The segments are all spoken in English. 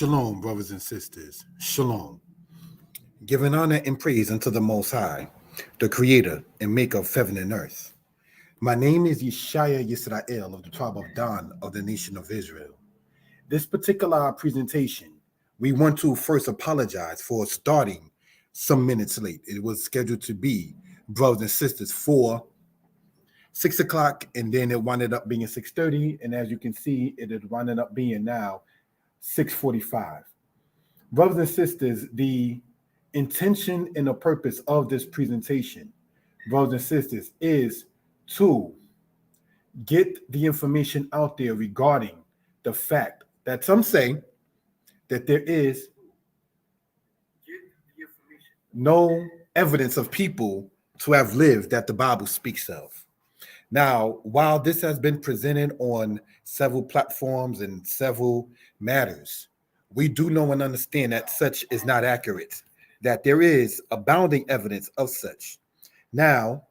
Shalom, brothers and sisters. Shalom. Giving honor and praise unto the Most High, the Creator and Maker of heaven and earth. My name is Yeshaya Yisrael of the tribe of Dan of the nation of Israel. This particular presentation, we want to first apologize for starting some minutes late. It was scheduled to be, brothers and sisters, for 6 o'clock, and then it wound up being 6:30. And as you can see, it is wound up being now 6:45. Brothers and sisters, the intention and the purpose of this presentation, brothers and sisters, is to get the information out there regarding the fact that some say that there is no evidence of people to have lived that the Bible speaks of. Now, while this has been presented on several platforms and several matters, we do know and understand that such is not accurate, that there is abounding evidence of such. Now,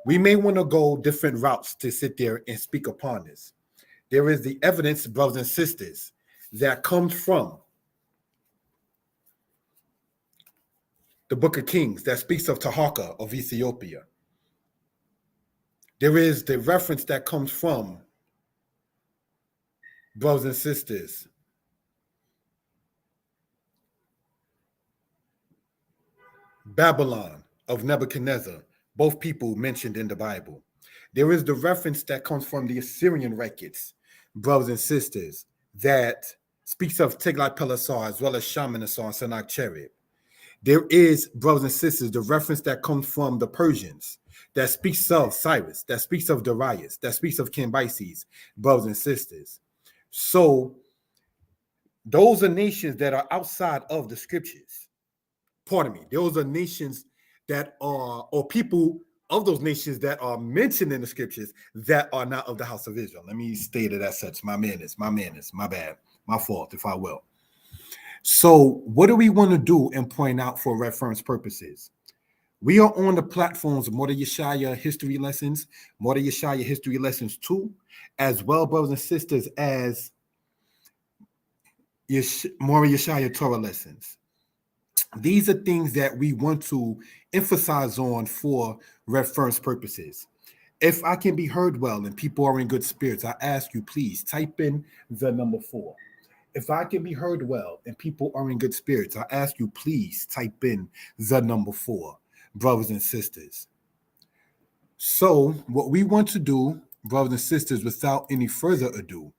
we may want to go different routes to sit there and speak upon this. There is the evidence, brothers and sisters, that comes from the Book of Kings that speaks of Tahaka of Ethiopia. There is the reference that comes from, brothers and sisters, Babylon of Nebuchadnezzar, both people mentioned in the Bible. There is the reference that comes from the Assyrian records, brothers and sisters, that speaks of Tiglath-Pileser as well as Shalmaneser and Sennacherib. There is, brothers and sisters, the reference that comes from the Persians that speaks of Cyrus, that speaks of Darius, that speaks of Cambyses, brothers and sisters. So those are nations that are outside of the scriptures. Pardon me, those are nations that are, or people of those nations that are mentioned in the scriptures that are not of the house of Israel. Let me state it as such. My bad, my fault, if I will. So what do we want to do and point out for reference purposes? We are on the platforms of Mordeh Yeshaya History Lessons, Mordeh Yeshaya History Lessons 2, as well, brothers and sisters, as Mordeh Yeshaya Torah Lessons. These are things that we want to emphasize on for reference purposes. If I can be heard well and people are in good spirits, I ask you, please type in the number 4. If I can be heard well and people are in good spirits, I ask you, please type in the number 4, brothers and sisters. So what we want to do, brothers and sisters, without any further ado,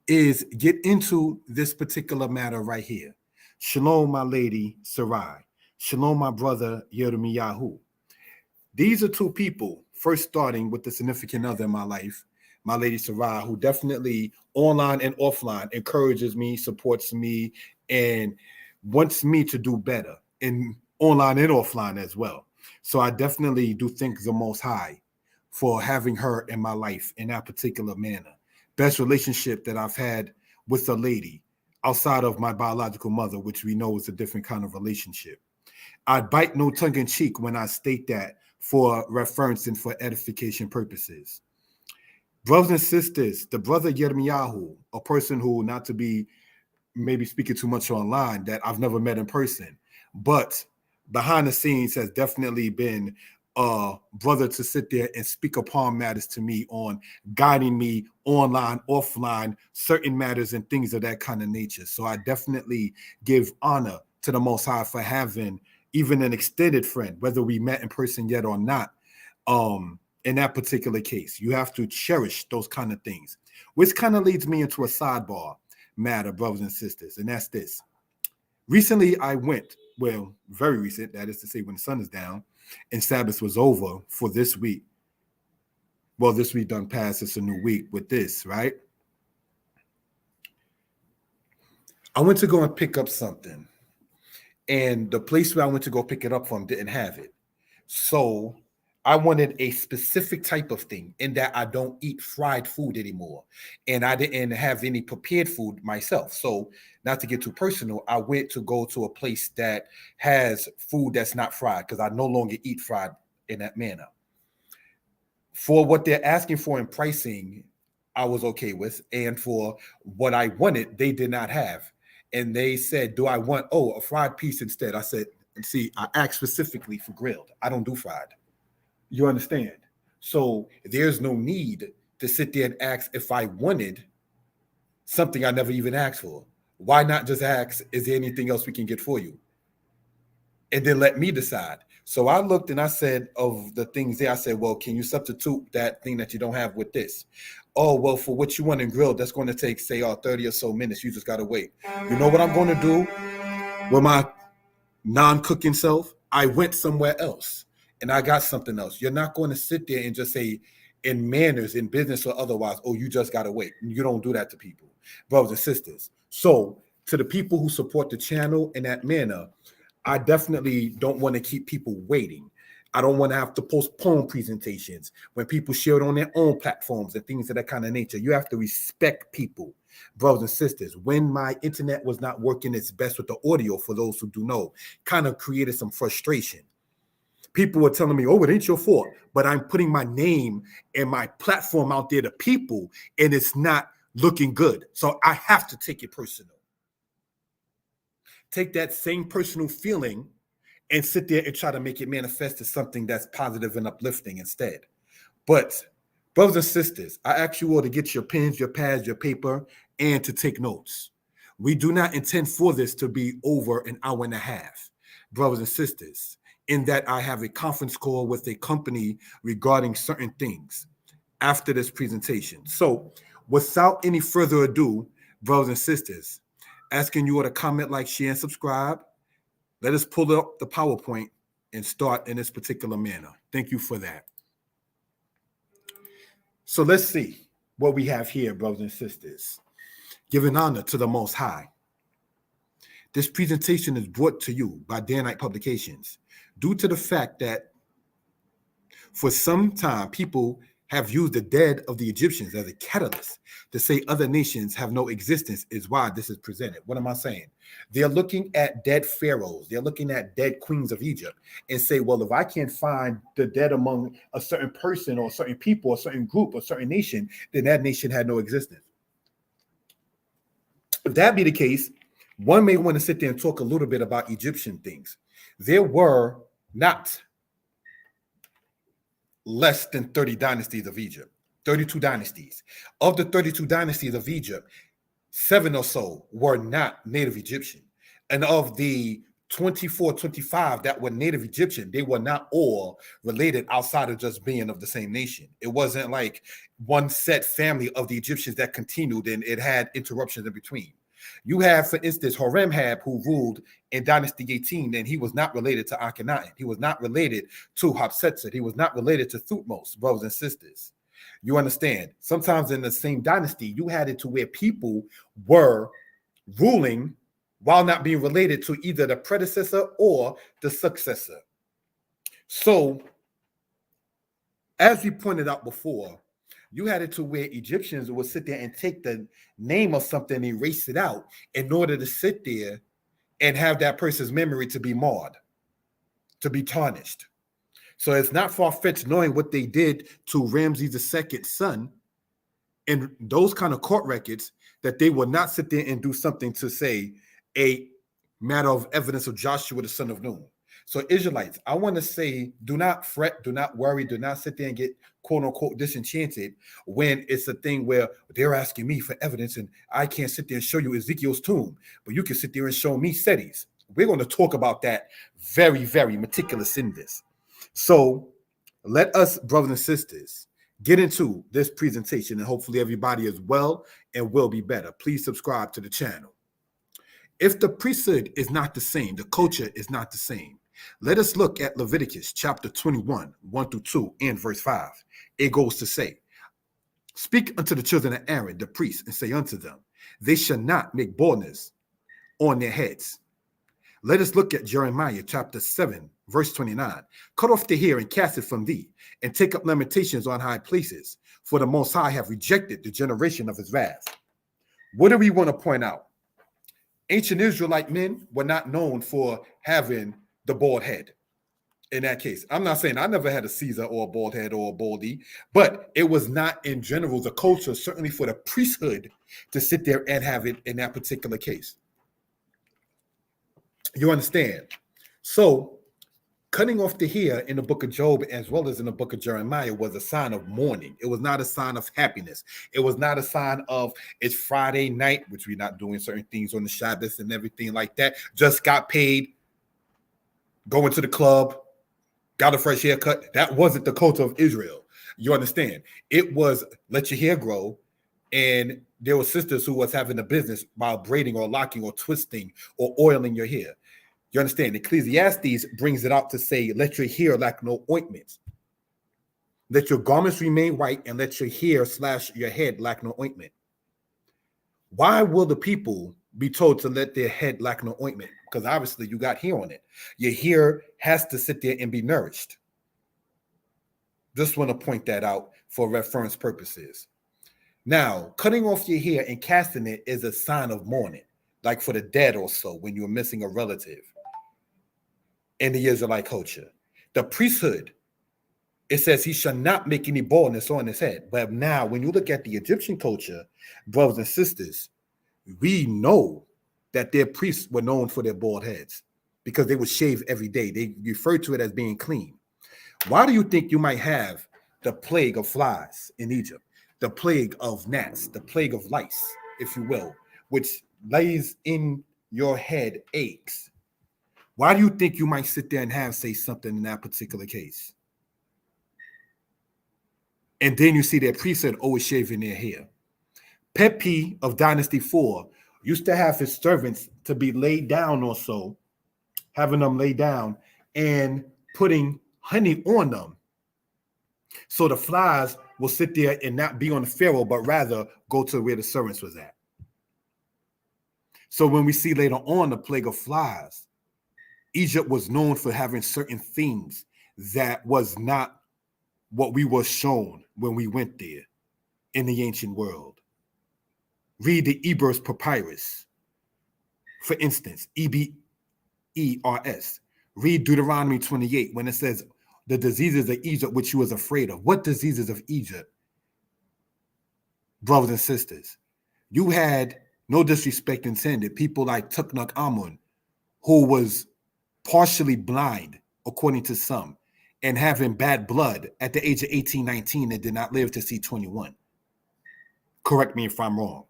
is get into this particular matter right here. Shalom, my lady, Sarai. Shalom, my brother, Yirmiyahu. These are two people, first starting with the significant other in my life, my lady Sarai, who definitely online and offline encourages me, supports me, and wants me to do better in online and offline as well. So I definitely do thank the Most High for having her in my life in that particular manner. Best relationship that I've had with a lady outside of my biological mother, which we know is a different kind of relationship. I bite no tongue in cheek when I state that for reference and for edification purposes. Brothers and sisters, the brother Yirmiyahu, a person who, not to be maybe speaking too much online, that I've never met in person, but behind the scenes has definitely been a brother to sit there and speak upon matters to me on guiding me online, offline, certain matters and things of that kind of nature. So I definitely give honor to the Most High for having even an extended friend, whether we met in person yet or not. In that particular case, you have to cherish those kind of things, which kind of leads me into a sidebar matter, brothers and sisters, and that's this. Recently, I went, well, very recent, that is to say when the sun is down and Sabbath was over for this week. Well, this week done passed, it's a new week with this, right? I went to go and pick up something, and the place where I went to go pick it up from didn't have it. So I wanted a specific type of thing in that I don't eat fried food anymore. And I didn't have any prepared food myself. So not to get too personal, I went to go to a place that has food that's not fried because I no longer eat fried in that manner. For what they're asking for in pricing, I was okay with. And for what I wanted, they did not have. and they said, do I want, a fried piece instead? I said, see, I asked specifically for grilled. I don't do fried. You understand? So there's no need to sit there and ask if I wanted something I never even asked for. Why not just ask, is there anything else we can get for you? And then let me decide. So I looked and I said, of the things there, I said, well, can you substitute that thing that you don't have with this? Oh, well, for what you want in grilled, that's going to take, say, 30 or so minutes. You just got to wait. You know what I'm going to do with my non-cooking self? I went somewhere else and I got something else. You're not going to sit there and just say, in manners, in business or otherwise, oh, you just got to wait. You don't do that to people, brothers and sisters. So to the people who support the channel in that manner, I definitely don't want to keep people waiting. I don't want to have to postpone presentations when people share it on their own platforms and things of that kind of nature. You have to respect people, brothers and sisters. When my internet was not working its best with the audio, for those who do know, kind of created some frustration. People were telling me, oh, it ain't your fault, but I'm putting my name and my platform out there to people, and it's not looking good. So I have to take it personal. Take that same personal feeling and sit there and try to make it manifest as something that's positive and uplifting instead. But brothers and sisters, I ask you all to get your pens, your pads, your paper, and to take notes. We do not intend for this to be over an hour and a half, brothers and sisters, in that I have a conference call with a company regarding certain things after this presentation. So without any further ado, brothers and sisters, asking you all to comment, like, share, and subscribe. Let us pull up the PowerPoint and start in this particular manner. Thank you for that. So let's see what we have here, brothers and sisters. Giving honor to the Most High. This presentation is brought to you by Danitepublications due to the fact that for some time, people have used the dead of the Egyptians as a catalyst to say other nations have no existence is why this is presented. What am I saying? They're looking at dead pharaohs. They're looking at dead queens of Egypt and say, well, if I can't find the dead among a certain person or certain people or certain group or certain nation, then that nation had no existence. If that be the case, one may want to sit there and talk a little bit about Egyptian things. There were not less than 30 dynasties of Egypt, 32 dynasties. Of the 32 dynasties of Egypt, 7 or so were not native Egyptian. And of the 24, 25 that were native Egyptian, they were not all related outside of just being of the same nation. It wasn't like one set family of the Egyptians that continued and it had interruptions in between. You have, for instance, Horemheb, who ruled in Dynasty 18, and he was not related to Akhenaten. He was not related to Hatshepsut. He was not related to Thutmose, brothers and sisters. You understand? Sometimes in the same dynasty, you had it to where people were ruling while not being related to either the predecessor or the successor. So, as we pointed out before, you had it to where Egyptians would sit there and take the name of something and erase it out in order to sit there and have that person's memory to be marred, to be tarnished. So it's not far-fetched knowing what they did to Ramses II's son and those kind of court records, that they will not sit there and do something to say a matter of evidence of Joshua, the son of Nun. So Israelites, I want to say, do not fret, do not worry, do not sit there and get quote unquote disenchanted when it's a thing where they're asking me for evidence and I can't sit there and show you Ezekiel's tomb, but you can sit there and show me Seti's. We're going to talk about that very, very meticulous in this. So let us, brothers and sisters, get into this presentation, and hopefully everybody is well and will be better. Please subscribe to the channel. If the priesthood is not the same, the culture is not the same. Let us look at Leviticus chapter 21, 1 through 2, and verse 5. It goes to say, speak unto the children of Aaron, the priests, and say unto them, they shall not make baldness on their heads. Let us look at Jeremiah chapter 7, verse 29. Cut off the hair and cast it from thee, and take up lamentations on high places, for the Most High have rejected the generation of his wrath. What do we want to point out? Ancient Israelite men were not known for having the bald head. In that case, I'm not saying I never had a Caesar or a bald head or a baldy, but it was not in general the culture, certainly for the priesthood, to sit there and have it in that particular case. You understand? So cutting off the hair in the book of Job as well as in the book of Jeremiah was a sign of mourning. It was not a sign of happiness. It was not a sign of it's Friday night, which we're not doing certain things on the Shabbos and everything like that. Just got paid, going to the club, got a fresh haircut. That wasn't the culture of Israel. You understand? It was let your hair grow. And there were sisters who was having a business while braiding or locking or twisting or oiling your hair. You understand? Ecclesiastes brings it out to say, let your hair lack no ointment. Let your garments remain white and let your hair / your head lack no ointment. Why will the people be told to let their head lack no ointment? Because obviously you got hair on it. Your hair has to sit there and be nourished. Just want to point that out for reference purposes. Now, cutting off your hair and casting it is a sign of mourning, like for the dead or so when you're missing a relative. In the Israelite culture, the priesthood, it says he shall not make any baldness on his head. But now, when you look at the Egyptian culture, brothers and sisters, we know that their priests were known for their bald heads because they would shave every day. They referred to it as being clean. Why do you think you might have the plague of flies in Egypt, the plague of gnats, the plague of lice, if you will, which lays in your head aches? Why do you think you might sit there and say something in that particular case? And then you see their priesthood always shaving their hair. Pepi of Dynasty 4 used to have his servants to be laid down or so, having them lay down and putting honey on them. So the flies will sit there and not be on the pharaoh, but rather go to where the servants was at. So when we see later on the plague of flies, Egypt was known for having certain things that was not what we were shown when we went there in the ancient world. Read the Ebers Papyrus, for instance, EBERS. Read Deuteronomy 28 when it says the diseases of Egypt which you was afraid of. What diseases of Egypt? Brothers and sisters, you had, no disrespect intended, people like Tuknuk Amun, who was partially blind, according to some, and having bad blood at the age of 18, 19 and did not live to see 21. Correct me if I'm wrong.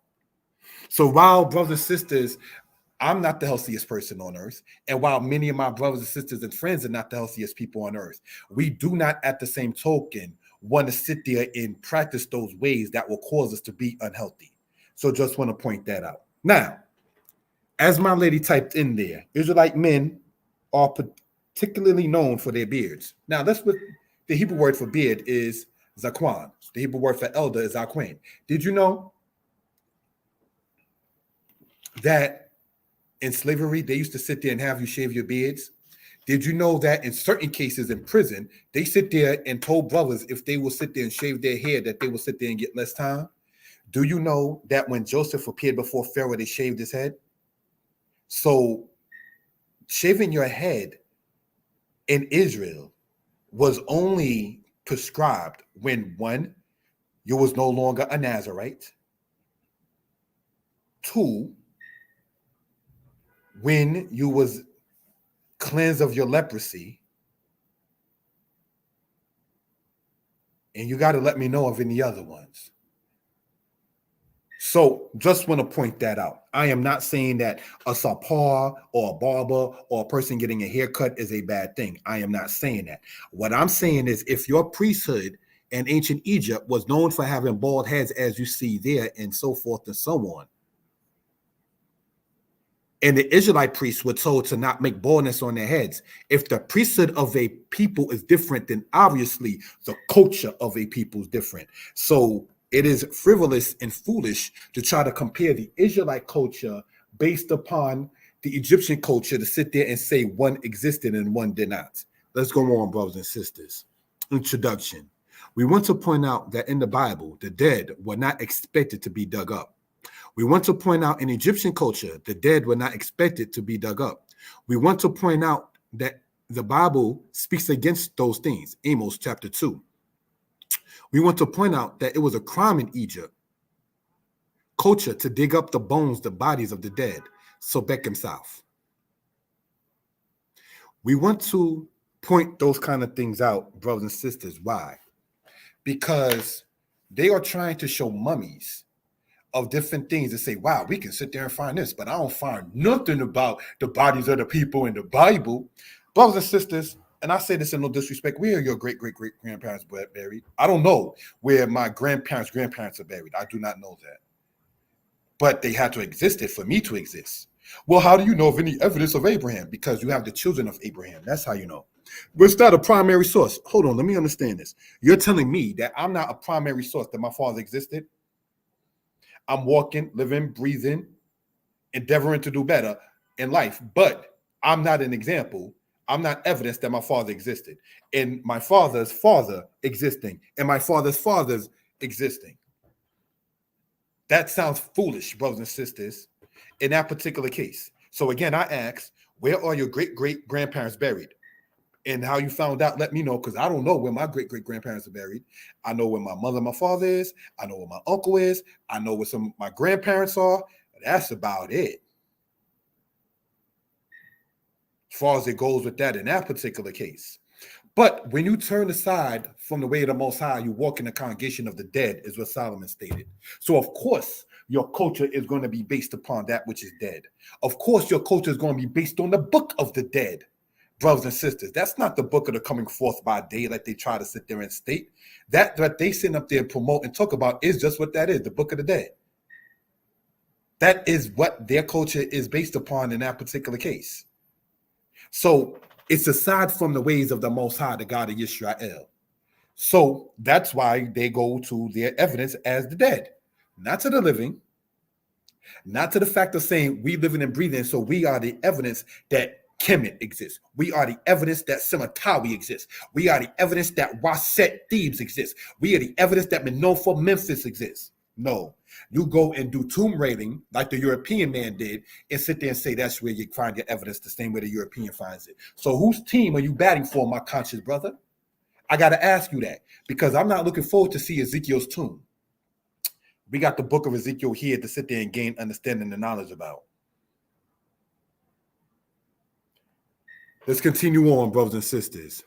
So while, brothers and sisters, I'm not the healthiest person on earth, and while many of my brothers and sisters and friends are not the healthiest people on earth, we do not at the same token want to sit there and practice those ways that will cause us to be unhealthy. So just want to point that out. Now, as my lady typed in there, Israelite men are particularly known for their beards. Now, that's what the Hebrew word for beard is zakwan. The Hebrew word for elder is aquain. Did you know that in slavery, they used to sit there and have you shave your beards? Did you know that in certain cases in prison, they sit there and told brothers if they will sit there and shave their hair, that they will sit there and get less time? Do you know that when Joseph appeared before Pharaoh, they shaved his head? So shaving your head in Israel was only prescribed when, one, you was no longer a Nazarite. Two, when you was cleansed of your leprosy. And you got to let me know of any other ones. So just want to point that out. I am not saying that a sapar or a barber or a person getting a haircut is a bad thing. I am not saying that. What I'm saying is if your priesthood in ancient Egypt was known for having bald heads, as you see there, and so forth and so on, and the Israelite priests were told to not make baldness on their heads, if the priesthood of a people is different, then obviously the culture of a people is different. So it is frivolous and foolish to try to compare the Israelite culture based upon the Egyptian culture to sit there and say one existed and one did not. Let's go on, brothers and sisters. Introduction. We want to point out that in the Bible, the dead were not expected to be dug up. We want to point out in Egyptian culture, the dead were not expected to be dug up. We want to point out that the Bible speaks against those things. Amos chapter 2. We want to point out that it was a crime in Egypt culture to dig up the bones, the bodies of the dead. So Beckham South. We want to point those kind of things out, brothers and sisters. Why? Because they are trying to show mummies of different things and say, wow, we can sit there and find this, but I don't find nothing about the bodies of the people in the Bible. Brothers and sisters, and I say this in no disrespect, where are your great-great-great-grandparents buried? I don't know where my grandparents' grandparents are buried. I do not know that. But they had to exist for me to exist. Well, how do you know of any evidence of Abraham? Because you have the children of Abraham. That's how you know. But it's not a primary source. Hold on, let me understand this. You're telling me that I'm not a primary source, that my father existed? I'm walking, living, breathing, endeavoring to do better in life, but I'm not an example. I'm not evidence that my father existed, and my father's father existing, and my father's father's existing. That sounds foolish, brothers and sisters, in that particular case. So again, I ask, where are your great-great-grandparents buried? And how you found out, let me know, because I don't know where my great-great-grandparents are buried. I know where my mother and my father is. I know where my uncle is. I know where some of my grandparents are. That's about it. As far as it goes with that in that particular case. But when you turn aside from the way of the Most High, you walk in the congregation of the dead, is what Solomon stated. So, of course, your culture is going to be based upon that which is dead. Of course, your culture is going to be based on the book of the dead. Brothers and sisters, that's not the book of the coming forth by day like they try to sit there and state. That they sit up there and promote and talk about is just what that is, the book of the dead. That is what their culture is based upon in that particular case. So it's aside from the ways of the Most High, the God of Israel. So that's why they go to their evidence as the dead, not to the living, not to the fact of saying we living and breathing, so we are the evidence that Kemet exists. We are the evidence that Simatawi exists. We are the evidence that Waset Thebes exists. We are the evidence that Menophah Memphis exists. No, you go and do tomb raiding like the European man did and sit there and say that's where you find your evidence the same way the European finds it. So whose team are you batting for, my conscious brother? I got to ask you that because I'm not looking forward to see Ezekiel's tomb. We got the book of Ezekiel here to sit there and gain understanding and knowledge about. Let's continue on, brothers and sisters.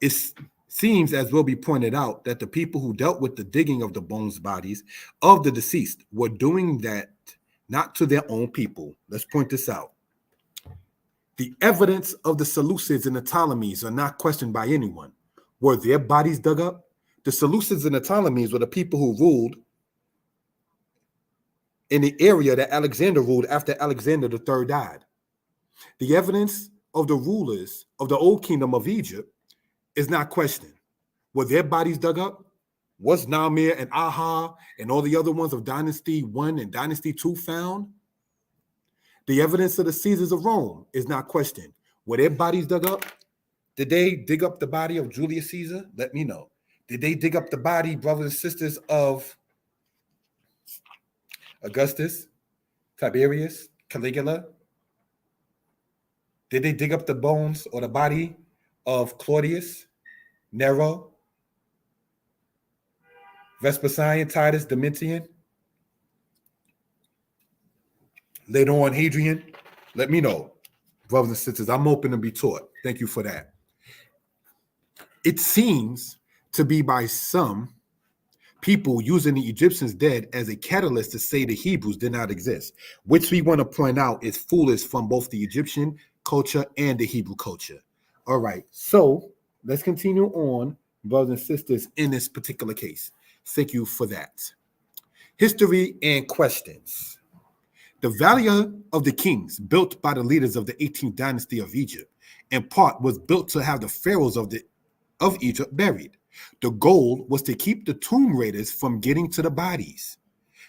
It seems, as will be pointed out, that the people who dealt with the digging of the bones bodies of the deceased were doing that not to their own people. Let's point this out. The evidence of the Seleucids and the Ptolemies are not questioned by anyone. Were their bodies dug up? The Seleucids and the Ptolemies were the people who ruled in the area that Alexander ruled after Alexander III died. The evidence of the rulers of the old kingdom of Egypt is not questioned. Were their bodies dug up? Was Namir and Aha and all the other ones of Dynasty 1 and Dynasty 2 found? The evidence of the Caesars of Rome is not questioned. Were their bodies dug up? Did they dig up the body of Julius Caesar? Let me know. Did they dig up the body, brothers and sisters, of Augustus, Tiberius, Caligula? Did they dig up the bones or the body of Claudius, Nero, Vespasian, Titus, Domitian? Later on, Hadrian? Let me know. Brothers and sisters, I'm open to be taught. Thank you for that. It seems to be by some people using the Egyptians dead as a catalyst to say the Hebrews did not exist, which we want to point out is foolish from both the Egyptian culture and the Hebrew culture. All right, so let's continue on, brothers and sisters, in this particular case. Thank you for that. History and questions. The Valley of the Kings, built by the leaders of the 18th dynasty of Egypt, in part was built to have the pharaohs of Egypt buried. The goal was to keep the tomb raiders from getting to the bodies.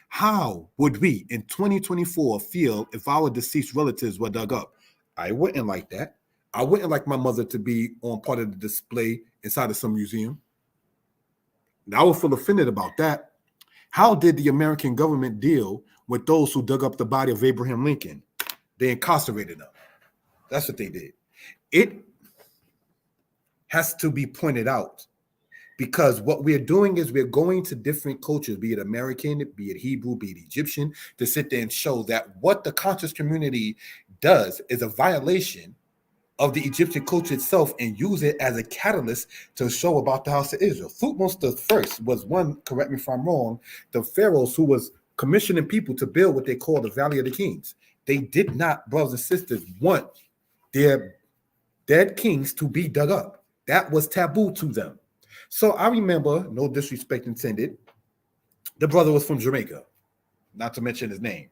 How would we in 2024 feel if our deceased relatives were dug up? I wouldn't like that. I wouldn't like my mother to be on part of the display inside of some museum. I would feel offended about that. How did the American government deal with those who dug up the body of Abraham Lincoln? They incarcerated them. That's what they did. It has to be pointed out because what we're doing is we're going to different cultures, be it American, be it Hebrew, be it Egyptian, to sit there and show that what the conscious community does is a violation of the Egyptian culture itself and use it as a catalyst to show about the house of Israel. Thutmose the first was one, correct me if I'm wrong, the pharaohs who was commissioning people to build what they call the Valley of the Kings. They did not, brothers and sisters, want their dead kings to be dug up. That was taboo to them. So I remember, no disrespect intended, the brother was from Jamaica, not to mention his name.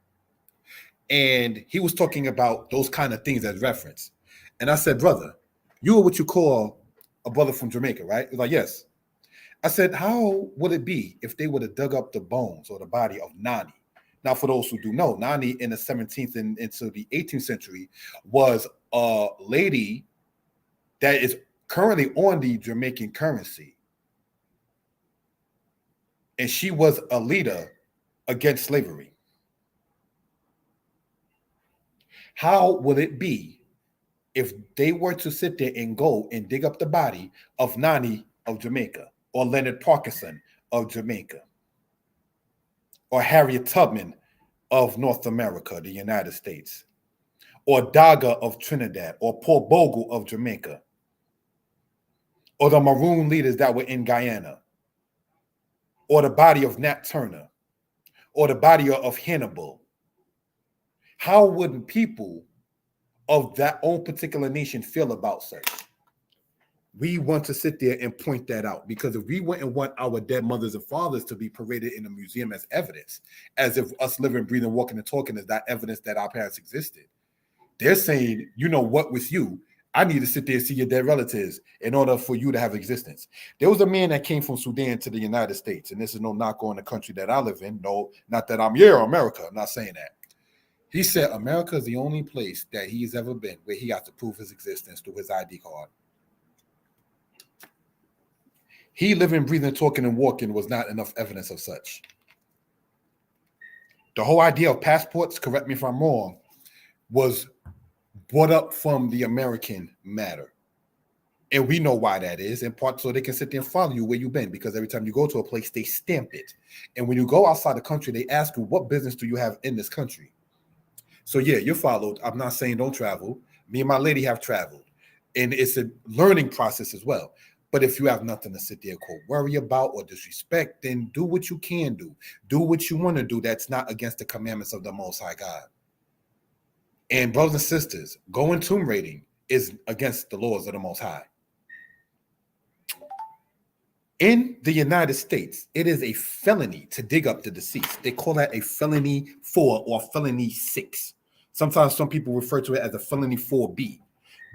And he was talking about those kind of things as reference. And I said, brother, you are what you call a brother from Jamaica, right? He's like, yes. I said, how would it be if they would have dug up the bones or the body of Nani? Now, for those who do know, Nani in the 17th and into the 18th century was a lady that is currently on the Jamaican currency. And she was a leader against slavery. How would it be if they were to sit there and go and dig up the body of Nani of Jamaica, or Leonard Parkinson of Jamaica, or Harriet Tubman of North America, the United States, or Daga of Trinidad, or Paul Bogle of Jamaica, or the Maroon leaders that were in Guyana, or the body of Nat Turner, or the body of Hannibal? How would people of that own particular nation feel about such? We want to sit there and point that out, because if we wouldn't want our dead mothers and fathers to be paraded in a museum as evidence, as if us living, breathing, walking, and talking is that evidence that our parents existed. They're saying, you know what, with you, I need to sit there and see your dead relatives in order for you to have existence. There was a man that came from Sudan to the United States, and this is no knock on the country that I live in. No, not that I'm here, America. I'm not saying that. He said America is the only place that he's ever been where he got to prove his existence through his ID card. He living, breathing, talking, and walking was not enough evidence of such. The whole idea of passports, correct me if I'm wrong, was brought up from the American matter. And we know why that is, in part so they can sit there and follow you where you've been, because every time you go to a place, they stamp it. And when you go outside the country, they ask you, what business do you have in this country? So yeah, you're followed. I'm not saying don't travel. Me and my lady have traveled. And it's a learning process as well. But if you have nothing to sit there and quote worry about or disrespect, then do what you can do. Do what you want to do that's not against the commandments of the Most High God. And brothers and sisters, going tomb raiding is against the laws of the Most High. In the United States, it is a felony to dig up the deceased. They call that a felony 4 or felony 6. Sometimes some people refer to it as a felony 4B.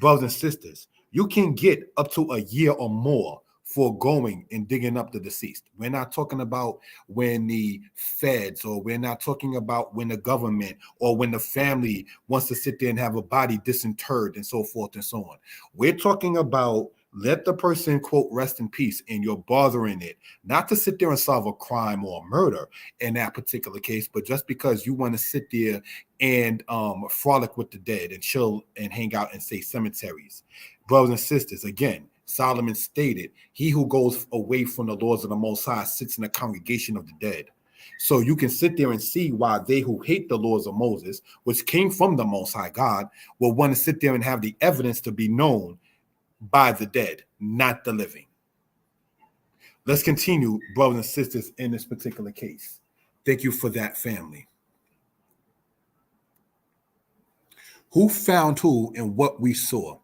Brothers and sisters, you can get up to a year or more for going and digging up the deceased. We're not talking about when the feds, or we're not talking about when the government or when the family wants to sit there and have a body disinterred and so forth and so on. We're talking about let the person, quote, rest in peace, and you're bothering it, not to sit there and solve a crime or a murder in that particular case, but just because you want to sit there and frolic with the dead and chill and hang out in, say, cemeteries. Brothers and sisters, again, Solomon stated, he who goes away from the laws of the Most High sits in the congregation of the dead. So you can sit there and see why they who hate the laws of Moses, which came from the Most High God, will want to sit there and have the evidence to be known by the dead, not the living. Let's continue, brothers and sisters, in this particular case. Thank you for that, family. Who found who and what we saw?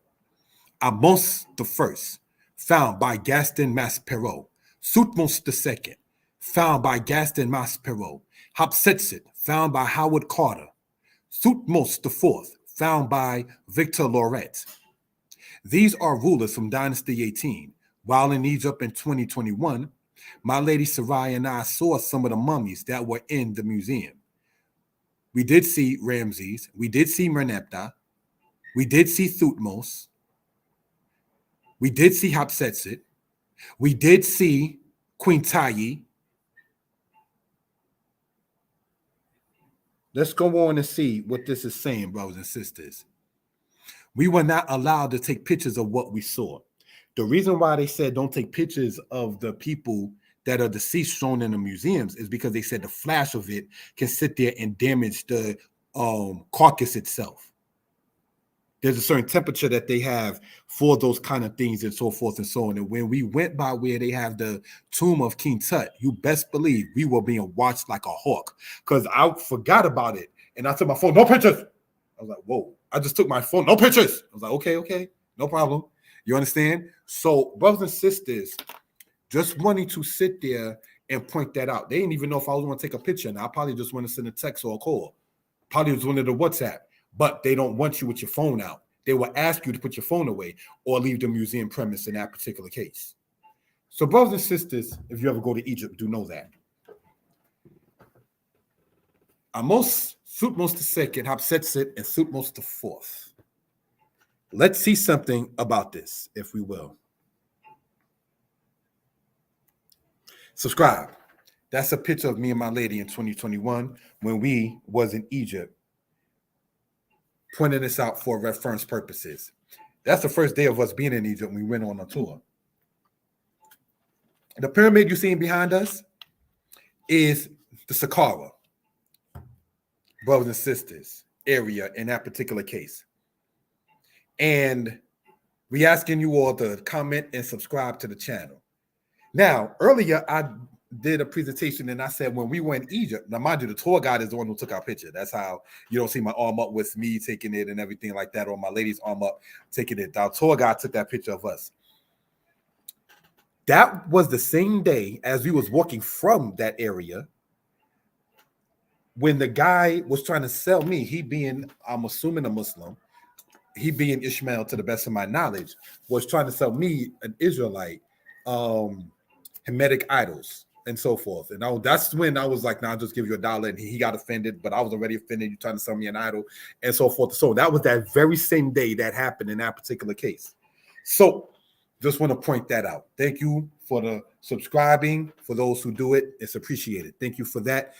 Amos the first, found by Gaston Maspero. Thutmose the second, found by Gaston Maspero. Hatshepsut, found by Howard Carter. Thutmose the fourth, found by Victor Loret. These are rulers from Dynasty 18. While in Egypt in 2021, my lady Sarai and I saw some of the mummies that were in the museum. We did see Ramses. We did see Merneptah. We did see Thutmose. We did see Hatshepsut. We did see Queen Tayi. Let's go on and see what this is saying, brothers and sisters. We were not allowed to take pictures of what we saw. The reason why they said don't take pictures of the people that are deceased shown in the museums is because they said the flash of it can sit there and damage the carcass itself. There's a certain temperature that they have for those kind of things and so forth and so on. And when we went by where they have the tomb of King Tut, you best believe we were being watched like a hawk, because I forgot about it. And I took my phone, no pictures. I was like, whoa, I just took my phone, no pictures. I was like, okay, no problem. You understand? So brothers and sisters, just wanting to sit there and point that out. They didn't even know if I was going to take a picture. And I probably just want to send a text or a call. Probably was one of the WhatsApp. But they don't want you with your phone out. They will ask you to put your phone away or leave the museum premise in that particular case. So brothers and sisters, if you ever go to Egypt, do know that. Amos, Thutmose II, Hatshepsut, and Thutmose IV. Let's see something about this, if we will. Subscribe. That's a picture of me and my lady in 2021 when we was in Egypt, pointing this out for reference purposes. That's the first day of us being in Egypt when we went on a tour. The pyramid you're seeing behind us is the Saqqara, brothers and sisters, area in that particular case. And we asking you all to comment and subscribe to the channel. Now, earlier I did a presentation and I said when we were in Egypt, now mind you, the tour guide is the one who took our picture. That's how you don't see my arm up with me taking it and everything like that, or my lady's arm up taking it. Our tour guide took that picture of us. That was the same day as we was walking from that area when the guy was trying to sell me, he being, I'm assuming a Muslim, he being Ishmael to the best of my knowledge, was trying to sell me an Israelite, Hamitic idols and so forth. And that's when I was like, nah, I'll just give you $1. And he got offended, but I was already offended. You're trying to sell me an idol and so forth. So that was that very same day that happened in that particular case. So just want to point that out. Thank you for the subscribing. For those who do it, it's appreciated. Thank you for that.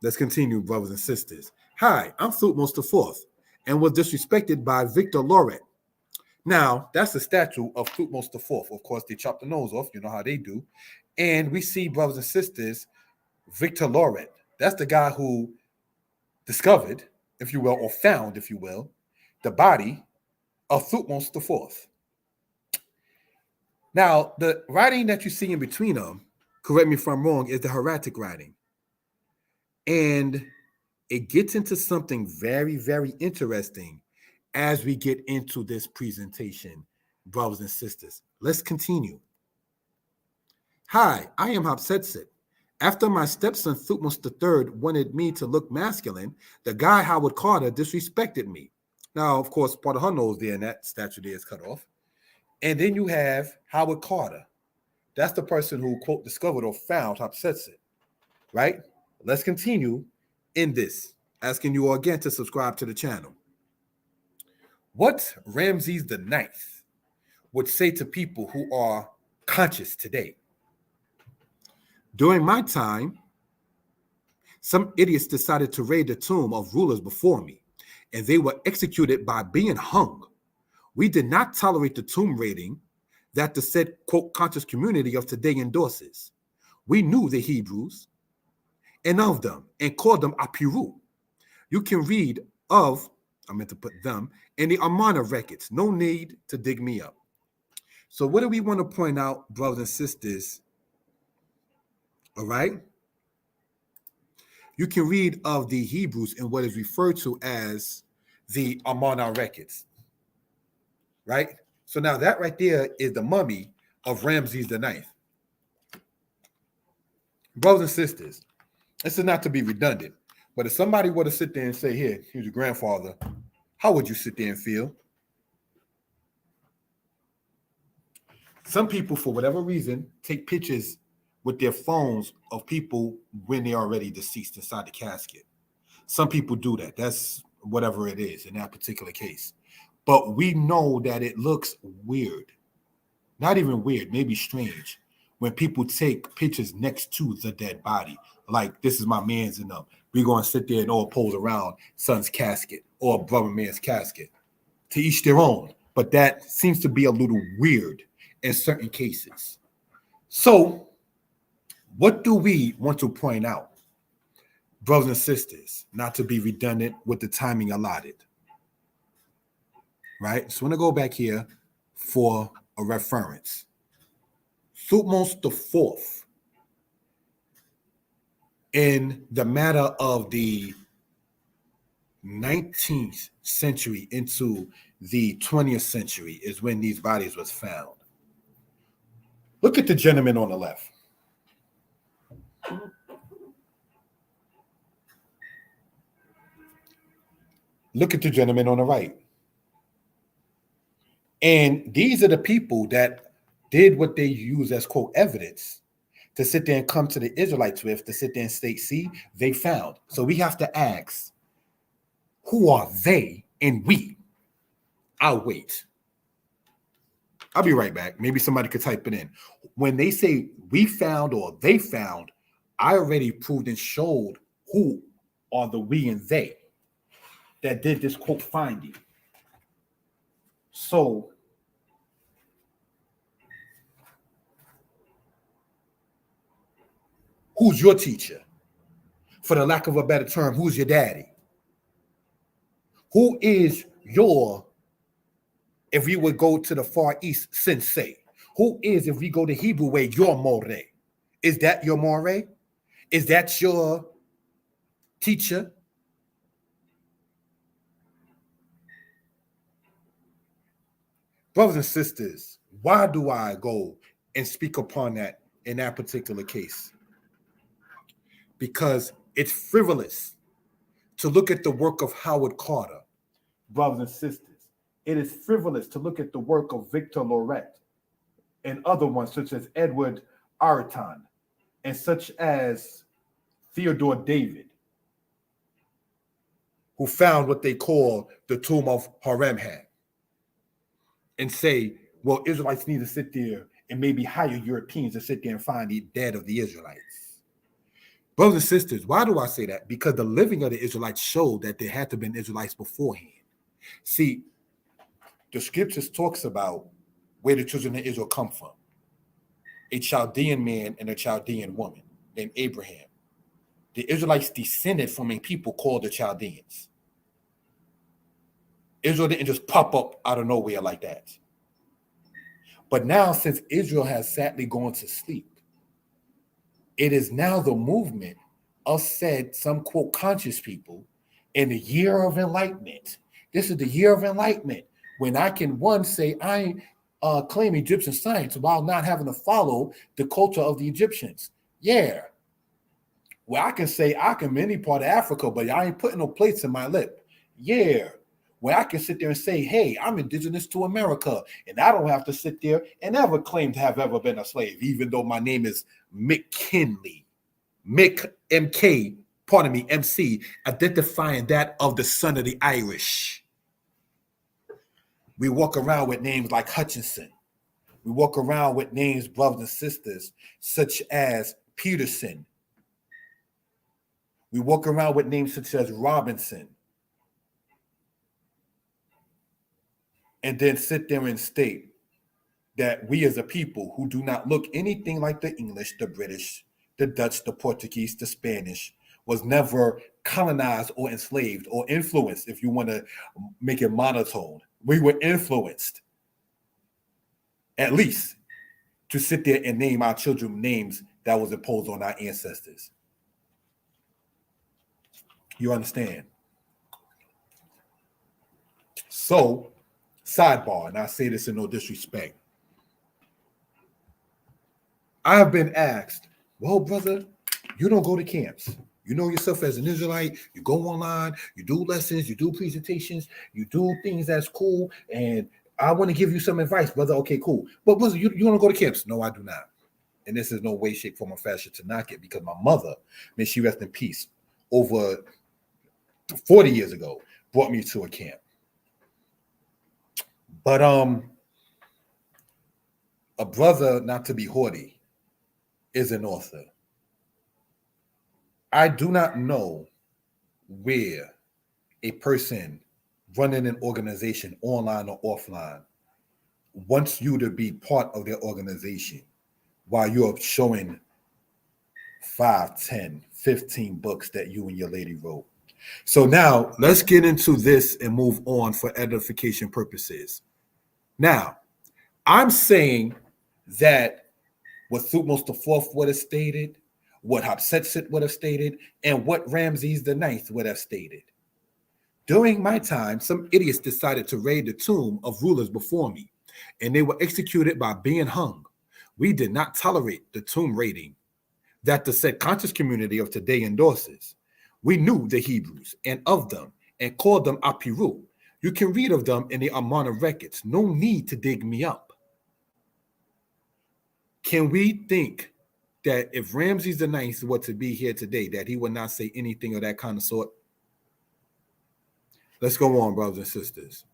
Let's continue, brothers and sisters. Hi, I'm Thutmose IV and was disrespected by Victor Loret. Now, that's the statue of Thutmose IV. Of course, they chopped the nose off. You know how they do. And we see, brothers and sisters, Victor Loret. That's the guy who discovered, if you will, or found, if you will, the body of Thutmose IV. Now, the writing that you see in between them, correct me if I'm wrong, is the hieratic writing. And it gets into something very, very interesting as we get into this presentation, brothers and sisters. Let's continue. Hi, I am Hatshepsut. After my stepson Thutmose III wanted me to look masculine, the guy Howard Carter disrespected me. Now, of course, part of her nose there and that statue there is cut off. And then you have Howard Carter. That's the person who, quote, discovered or found Hatshepsut, right? Let's continue in this, asking you all again to subscribe to the channel. What Ramses IX would say to people who are conscious today? During my time, some idiots decided to raid the tomb of rulers before me, and they were executed by being hung. We did not tolerate the tomb raiding that the said, quote, conscious community of today endorses. We knew the Hebrews and of them and called them Apiru. You can read of, I meant to put them, in the Amana records. No need to dig me up. So what do we want to point out, brothers and sisters? All right. You can read of the Hebrews in what is referred to as the Amana records. Right? So now that right there is the mummy of Ramses IX. Brothers and sisters, this is not to be redundant, but if somebody were to sit there and say, here, here's your grandfather, how would you sit there and feel? Some people, for whatever reason, take pictures with their phones of people when they're already deceased inside the casket. Some people do that. That's whatever it is in that particular case. But we know that it looks weird. Not even weird, maybe strange, when people take pictures next to the dead body. Like, this is my man's and we're going to sit there and all pose around son's casket or brother man's casket. To each their own. But that seems to be a little weird in certain cases. So, what do we want to point out, brothers and sisters, not to be redundant with the timing allotted? right? So I'm going to go back here for a reference. Thutmose the Fourth, in the matter of the 19th century into the 20th century, is when these bodies was found. Look at the gentleman on the left. Look at the gentleman on the right. And these are the people that did what they use as, quote, evidence to sit there and come to the Israelites with, to sit there and state, see, they found. So we have to ask, who are they and we? I'll wait. I'll be right back. Maybe somebody could type it in. When they say we found or they found, I already proved and showed who are the we and they that did this, quote, finding. So who's your teacher? For the lack of a better term, who's your daddy? Who is your, if we would go to the Far East, sensei? Who is, if we go the Hebrew way, your more? Is that your more? Is that your teacher? Brothers and sisters, why do I go and speak upon that in that particular case? Because it's frivolous to look at the work of Howard Carter. Brothers and sisters, it is frivolous to look at the work of Victor Loret and other ones such as Edward Araton and such as Theodore David, who found what they call the tomb of Horemheb, and say, well, Israelites need to sit there and maybe hire Europeans to sit there and find the dead of the Israelites. Brothers and sisters, why do I say that? Because the living of the Israelites showed that there had to have been Israelites beforehand. See, the scriptures talks about where the children of Israel come from. A Chaldean man and a Chaldean woman named Abraham. The Israelites descended from a people called the Chaldeans. Israel didn't just pop up out of nowhere like that. But now, since Israel has sadly gone to sleep, it is now the movement of said, some quote, conscious people in the year of enlightenment. This is the year of enlightenment when I can, one, say I claim Egyptian science while not having to follow the culture of the Egyptians. Yeah. Well, I can say I can be any part of Africa, but I ain't putting no plates in my lip. Yeah. Where I can sit there and say, hey, I'm indigenous to America, and I don't have to sit there and ever claim to have ever been a slave, even though my name is McKinley. MC, identifying that of the son of the Irish. We walk around with names like Hutchinson. We walk around with names, brothers and sisters, such as Peterson. We walk around with names such as Robinson. And then sit there and state that we as a people who do not look anything like the English, the British, the Dutch, the Portuguese, the Spanish, was never colonized or enslaved or influenced, if you want to make it monotone. We were influenced, at least, to sit there and name our children names that was imposed on our ancestors. You understand? So, sidebar, and I say this in no disrespect. I have been asked, well, brother, you don't go to camps. You know yourself as an Israelite. You go online, you do lessons, you do presentations, you do things that's cool. And I want to give you some advice, brother. Okay, cool. But brother, you want to go to camps? No, I do not. And this is no way, shape, form, or fashion to knock it, because my mother, may she rest in peace, over 40 years ago, brought me to a camp. But a brother, not to be haughty, is an author. I do not know where a person running an organization, online or offline, wants you to be part of their organization while you're showing 5, 10, 15 books that you and your lady wrote. So now let's get into this and move on for edification purposes. Now, I'm saying that what Thutmose the Fourth would have stated, what Hatshepsut would have stated, and what Ramses the Ninth would have stated. During my time, some idiots decided to raid the tomb of rulers before me, and they were executed by being hung. We did not tolerate the tomb raiding that the said conscious community of today endorses. We knew the Hebrews and of them and called them Apiru. You can read of them in the Amarna records. No need to dig me up. Can we think that if Ramses the Ninth were to be here today, that he would not say anything of that kind of sort? Let's go on, brothers and sisters.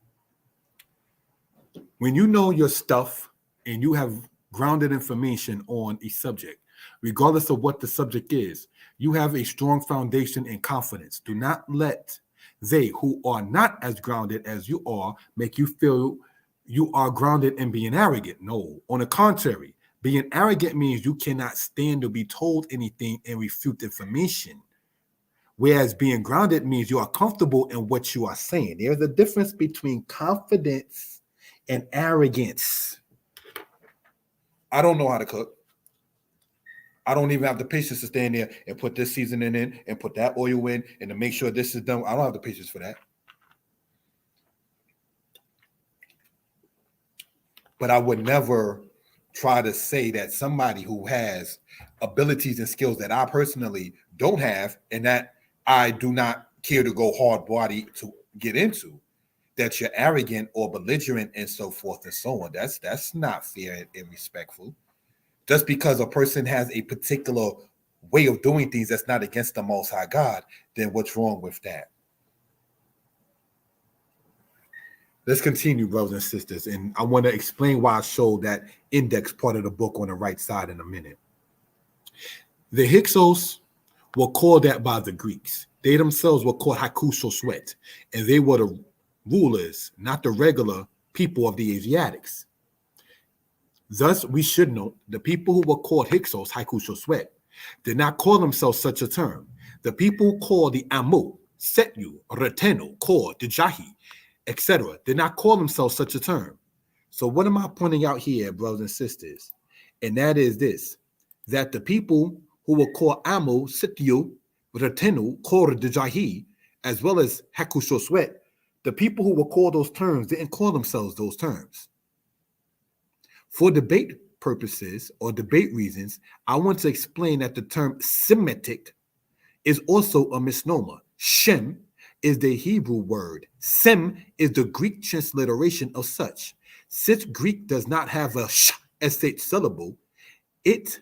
When you know your stuff and you have grounded information on a subject, regardless of what the subject is, you have a strong foundation and confidence. Do not let they who are not as grounded as you are make you feel you are grounded in being arrogant. No, on the contrary, being arrogant means you cannot stand to be told anything and refute information. Whereas being grounded means you are comfortable in what you are saying. There's a difference between confidence and arrogance. I don't know how to cook. I don't even have the patience to stand there and put this seasoning in and put that oil in and to make sure this is done. I don't have the patience for that. But I would never try to say that somebody who has abilities and skills that I personally don't have and that I do not care to go hard body to get into, that you're arrogant or belligerent and so forth and so on. That's not fair and respectful. Just because a person has a particular way of doing things that's not against the Most High God, then what's wrong with that? Let's continue, brothers and sisters. And I want to explain why I showed that index part of the book on the right side in a minute. The Hyksos were called that by the Greeks. They themselves were called Hakushoswet, and they were the rulers, not the regular people of the Asiatics. Thus, we should note the people who were called Hyksos, Hakushoswet, did not call themselves such a term. The people called the Amu, Setyu, Retenu, Kor, Dijahi, etc., did not call themselves such a term. So what am I pointing out here, brothers and sisters? And that is this, that the people who were called Amu, Setyu, Retenu, Kor, Dijahi, as well as Hakushoswet, the people who were called those terms didn't call themselves those terms. For debate purposes or debate reasons, I want to explain that the term Semitic is also a misnomer. Shem is the Hebrew word. Sem is the Greek transliteration of such. Since Greek does not have a sh sh syllable, it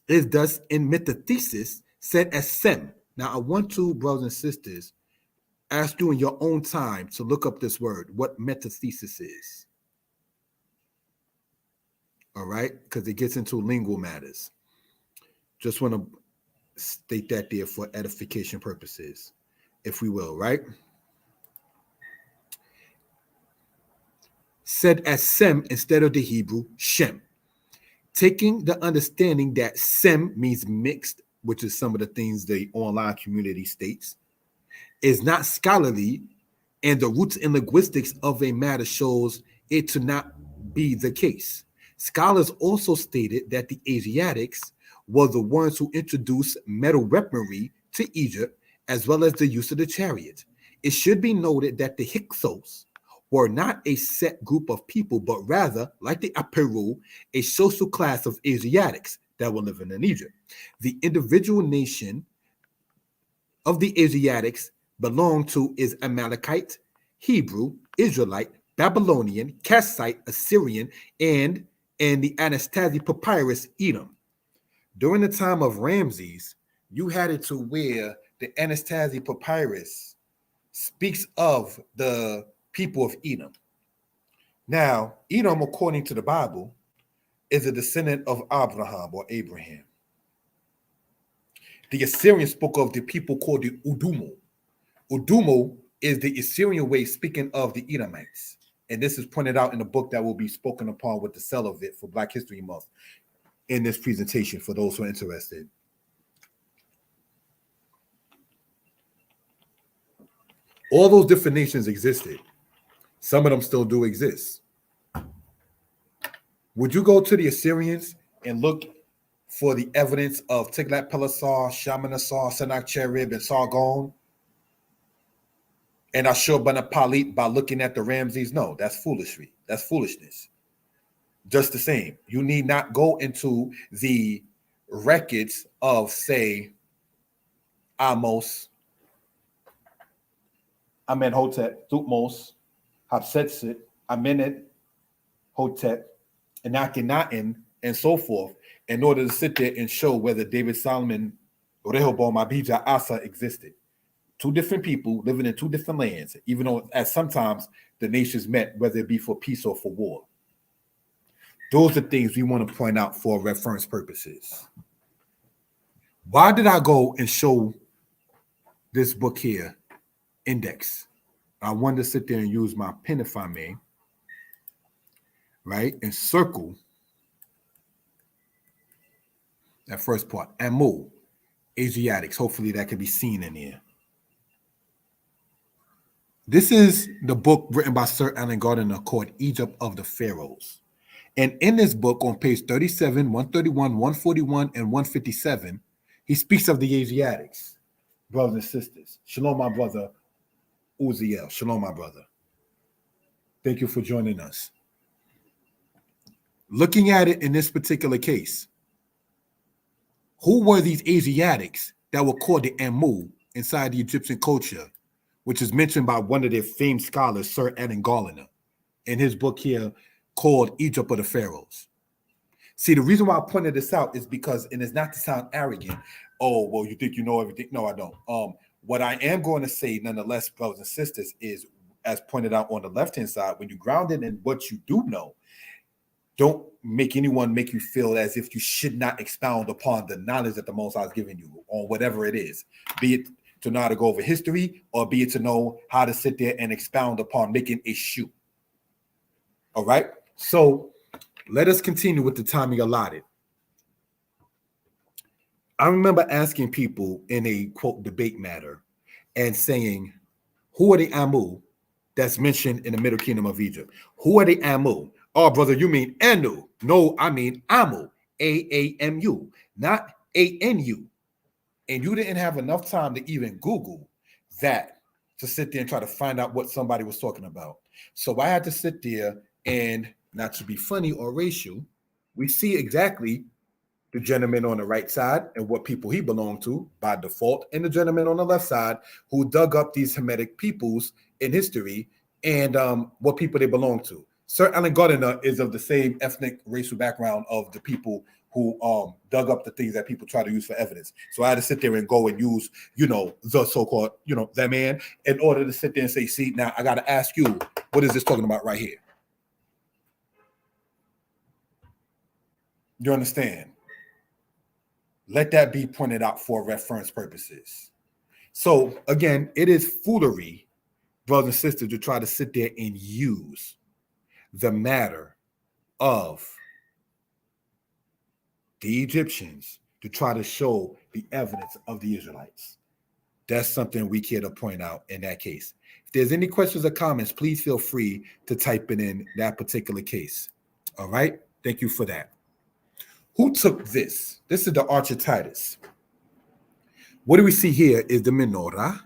is thus in metathesis said as sem. Now, I want to, brothers and sisters, ask you in your own time to look up this word, what metathesis is. All right, because it gets into lingual matters. Just want to state that there for edification purposes, if we will, right? Said as sem instead of the Hebrew shem. Taking the understanding that sem means mixed, which is some of the things the online community states, is not scholarly, and the roots in linguistics of a matter shows it to not be the case. Scholars also stated that the Asiatics were the ones who introduced metal weaponry to Egypt, as well as the use of the chariot. It should be noted that the Hyksos were not a set group of people, but rather, like the Aperu, a social class of Asiatics that were living in Egypt. The individual nation of the Asiatics belonged to is Amalekite, Hebrew, Israelite, Babylonian, Kassite, Assyrian, and the Anastasia Papyrus, Edom. During the time of Ramses, you had it to where the Anastasia Papyrus speaks of the people of Edom. Now, Edom, according to the Bible, is a descendant of Abraham or Abraham. The Assyrians spoke of the people called the Udumo. Udumo is the Assyrian way speaking of the Edomites. And this is pointed out in the book that will be spoken upon with the sell of it for Black History Month in this presentation for those who are interested. All those different nations existed. Some of them still do exist. Would you go to the Assyrians and look for the evidence of Tiglath-Pileser, Shalmaneser, Sennacherib, and Sargon, and Ashurbanipal by looking at the Ramses? No, that's foolishness. That's foolishness. Just the same, you need not go into the records of, say, Amos, Amenhotep, Thutmose, Hatshepsut, Amenhotep, and Akhenaten, and so forth, in order to sit there and show whether David, Solomon, Rehoboam, Abijah, Asa existed. Two different people living in two different lands, even though at sometimes the nations met, whether it be for peace or for war. Those are things we want to point out for reference purposes. Why did I go and show this book here, Index? I wanted to sit there and use my pen, if I may, right, and circle that first part, Amu, Asiatics. Hopefully that can be seen in here. This is the book written by Sir Alan Gardiner called Egypt of the Pharaohs. And in this book, on page 37, 131, 141, and 157, he speaks of the Asiatics, brothers and sisters. Shalom, my brother, Uziel. Shalom, my brother. Thank you for joining us. Looking at it in this particular case, who were these Asiatics that were called the Amu inside the Egyptian culture, which is mentioned by one of their famed scholars, Sir Alan Gardiner, in his book here called Egypt of the Pharaohs? See, the reason why I pointed this out is because, and it's not to sound arrogant, oh, well, you think you know everything. No, I don't. What I am going to say, nonetheless, brothers and sisters, is, as pointed out on the left-hand side, when you ground it in what you do know, don't make anyone make you feel as if you should not expound upon the knowledge that the Most High has given you on whatever it is, be it to know how to go over history, or be it to know how to sit there and expound upon making a shoe. All right? So let us continue with the timing allotted. I remember asking people in a, quote, debate matter and saying, who are the Amu that's mentioned in the Middle Kingdom of Egypt? Who are the Amu? Oh, brother, you mean Anu. No, I mean Amu, A-A-M-U, not A-N-U. And you didn't have enough time to even Google that to sit there and try to find out what somebody was talking about. So I had to sit there and, not to be funny or racial, we see exactly the gentleman on the right side and what people he belonged to by default, and the gentleman on the left side who dug up these Hamitic peoples in history and what people they belong to. Sir Alan Gardiner is of the same ethnic racial background of the people who dug up the things that people try to use for evidence. So I had to sit there and go and use, the so-called, that man, in order to sit there and say, see, now I got to ask you, what is this talking about right here? You understand? Let that be pointed out for reference purposes. So again, it is foolery, brothers and sisters, to try to sit there and use the matter of the Egyptians to try to show the evidence of the Israelites. That's something we care to point out in that case. If there's any questions or comments, please feel free to type it in that particular case. All right? Thank you for that. Who took this? This is the Archer Titus. What do we see here is the menorah,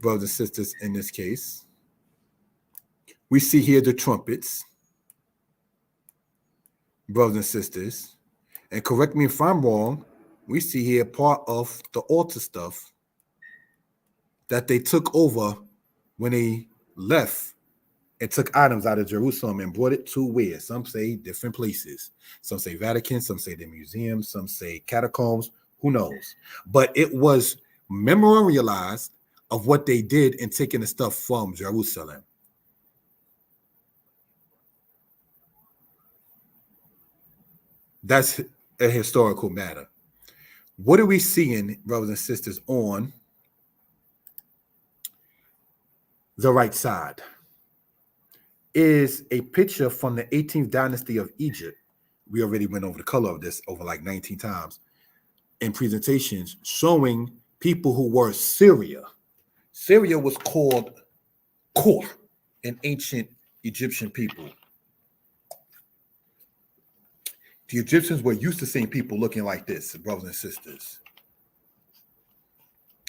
brothers and sisters, in this case. We see here the trumpets, brothers and sisters. And correct me if I'm wrong, we see here part of the altar stuff that they took over when they left and took items out of Jerusalem and brought it to where? Some say different places. Some say Vatican, some say the museum, some say catacombs, who knows? But it was memorialized of what they did in taking the stuff from Jerusalem. That's a historical matter. What are we seeing, brothers and sisters, on the right side? Is a picture from the 18th dynasty of Egypt. We already went over the color of this over like 19 times in presentations, showing people who were Syria, Syria was called Kor in ancient Egyptian people. The Egyptians were used to seeing people looking like this, brothers and sisters.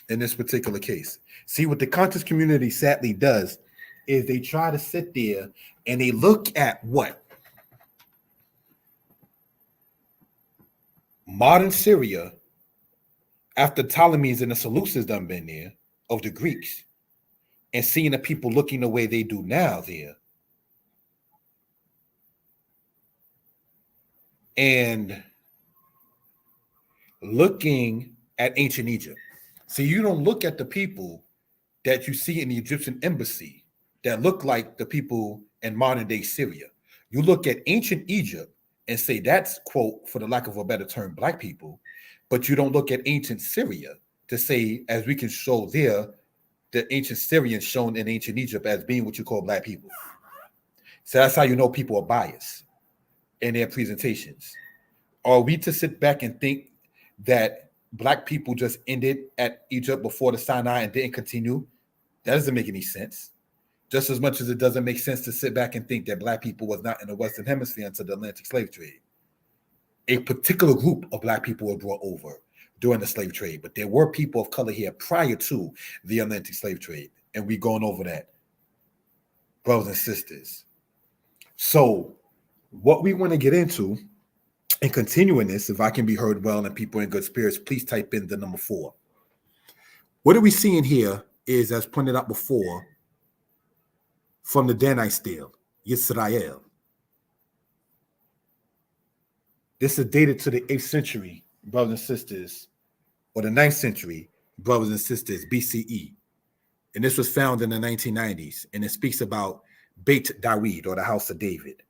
In this particular case, see what the conscious community sadly does is they try to sit there and they look at what modern Syria, after Ptolemies and the Seleucids done been there, of the Greeks, and seeing the people looking the way they do now there, and looking at ancient Egypt. So you don't look at the people that you see in the Egyptian embassy that look like the people in modern day Syria. You look at ancient Egypt and say that's, quote, for the lack of a better term, black people, but you don't look at ancient Syria to say, as we can show there, the ancient Syrians shown in ancient Egypt as being what you call black people. So that's how you know people are biased in their presentations. Are we to sit back and think that black people just ended at Egypt before the Sinai and didn't continue? That doesn't make any sense. Just as much as it doesn't make sense to sit back and think that black people was not in the Western Hemisphere until the Atlantic slave trade. A particular group of black people were brought over during the slave trade, but there were people of color here prior to the Atlantic slave trade, and we're going over that, brothers and sisters. So what we want to get into and continuing this, if I can be heard well and people in good spirits, please type in the number 4. What are we seeing here is, as pointed out before, from the Danite stele, Yisrael. This is dated to the 8th century, brothers and sisters, or the 9th century, brothers and sisters, BCE. And this was found in the 1990s, and it speaks about Beit David, or the house of David.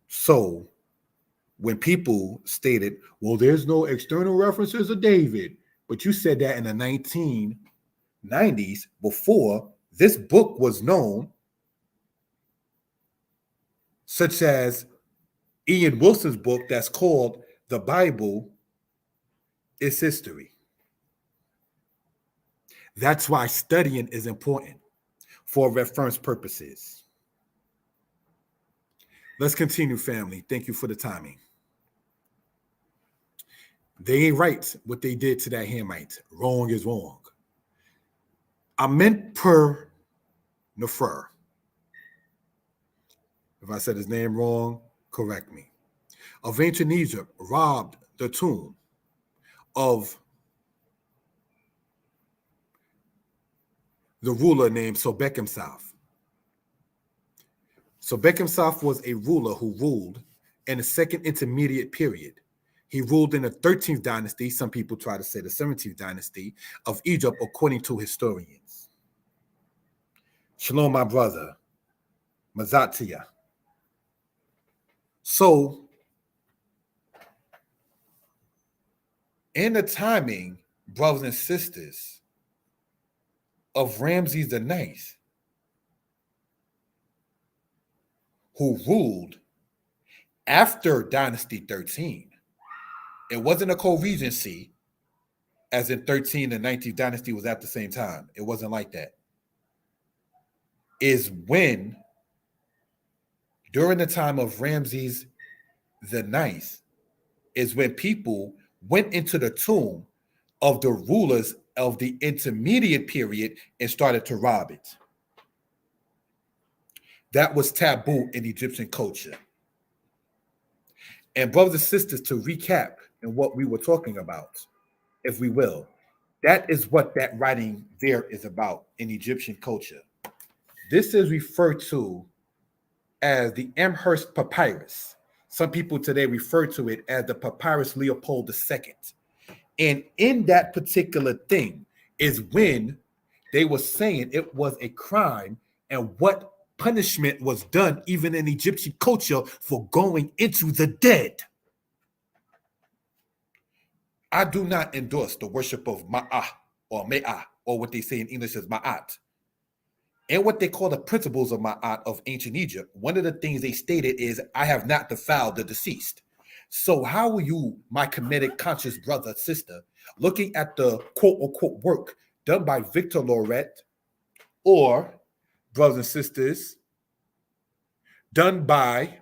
So when people stated, well, there's no external references of David, but you said that in the 1990s before this book was known, such as Ian Wilson's book that's called The Bible is History. That's why studying is important for reference purposes. Let's continue, family. Thank you for the timing. They ain't right what they did to that Hamite. Wrong is wrong. Ament per Nefer. If I said his name wrong, correct me. Of ancient Egypt robbed the tomb of the ruler named Sobekemsaf. Sobekemsaf was a ruler who ruled in the second intermediate period. He ruled in the 13th dynasty, some people try to say the 17th dynasty of Egypt, according to historians. Shalom, my brother. Mazatia. So, in the timing, brothers and sisters, of Ramses the Ninth, who ruled after Dynasty 13, it wasn't a co-regency, as in 13 and 19th dynasty was at the same time. It wasn't like that. Is when, during the time of Ramses the Ninth, is when people went into the tomb of the rulers of the intermediate period and started to rob it. That was taboo in Egyptian culture. And brothers and sisters, to recap and what we were talking about, if we will, that is what that writing there is about in Egyptian culture. This is referred to as the Amherst Papyrus. Some people today refer to it as the Papyrus Leopold II. And in that particular thing is when they were saying it was a crime and what punishment was done even in Egyptian culture for going into the dead. I do not endorse the worship of Ma'ah or Me'ah, or what they say in English as Ma'at. And what they call the principles of Ma'at of ancient Egypt, one of the things they stated is, I have not defiled the deceased. So how are you, my comedic conscious brother, sister, looking at the quote-unquote work done by Victor Loret, or, brothers and sisters, done by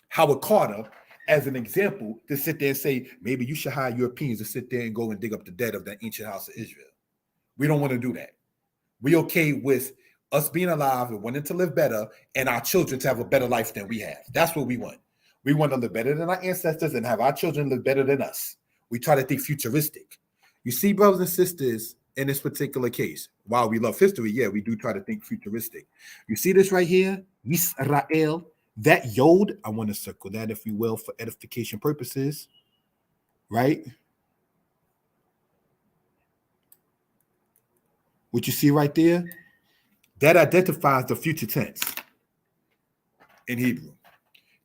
Howard Carter as an example to sit there and say, maybe you should hire Europeans to sit there and go and dig up the dead of that ancient house of Israel. We don't want to do that. We okay with us being alive and wanting to live better and our children to have a better life than we have. That's what we want. We want to live better than our ancestors and have our children live better than us. We try to think futuristic. You see, brothers and sisters, in this particular case, while we love history, yeah, we do try to think futuristic. You see this right here? Yisrael, that yod, I want to circle that, if you will, for edification purposes, right? What you see right there, that identifies the future tense in Hebrew.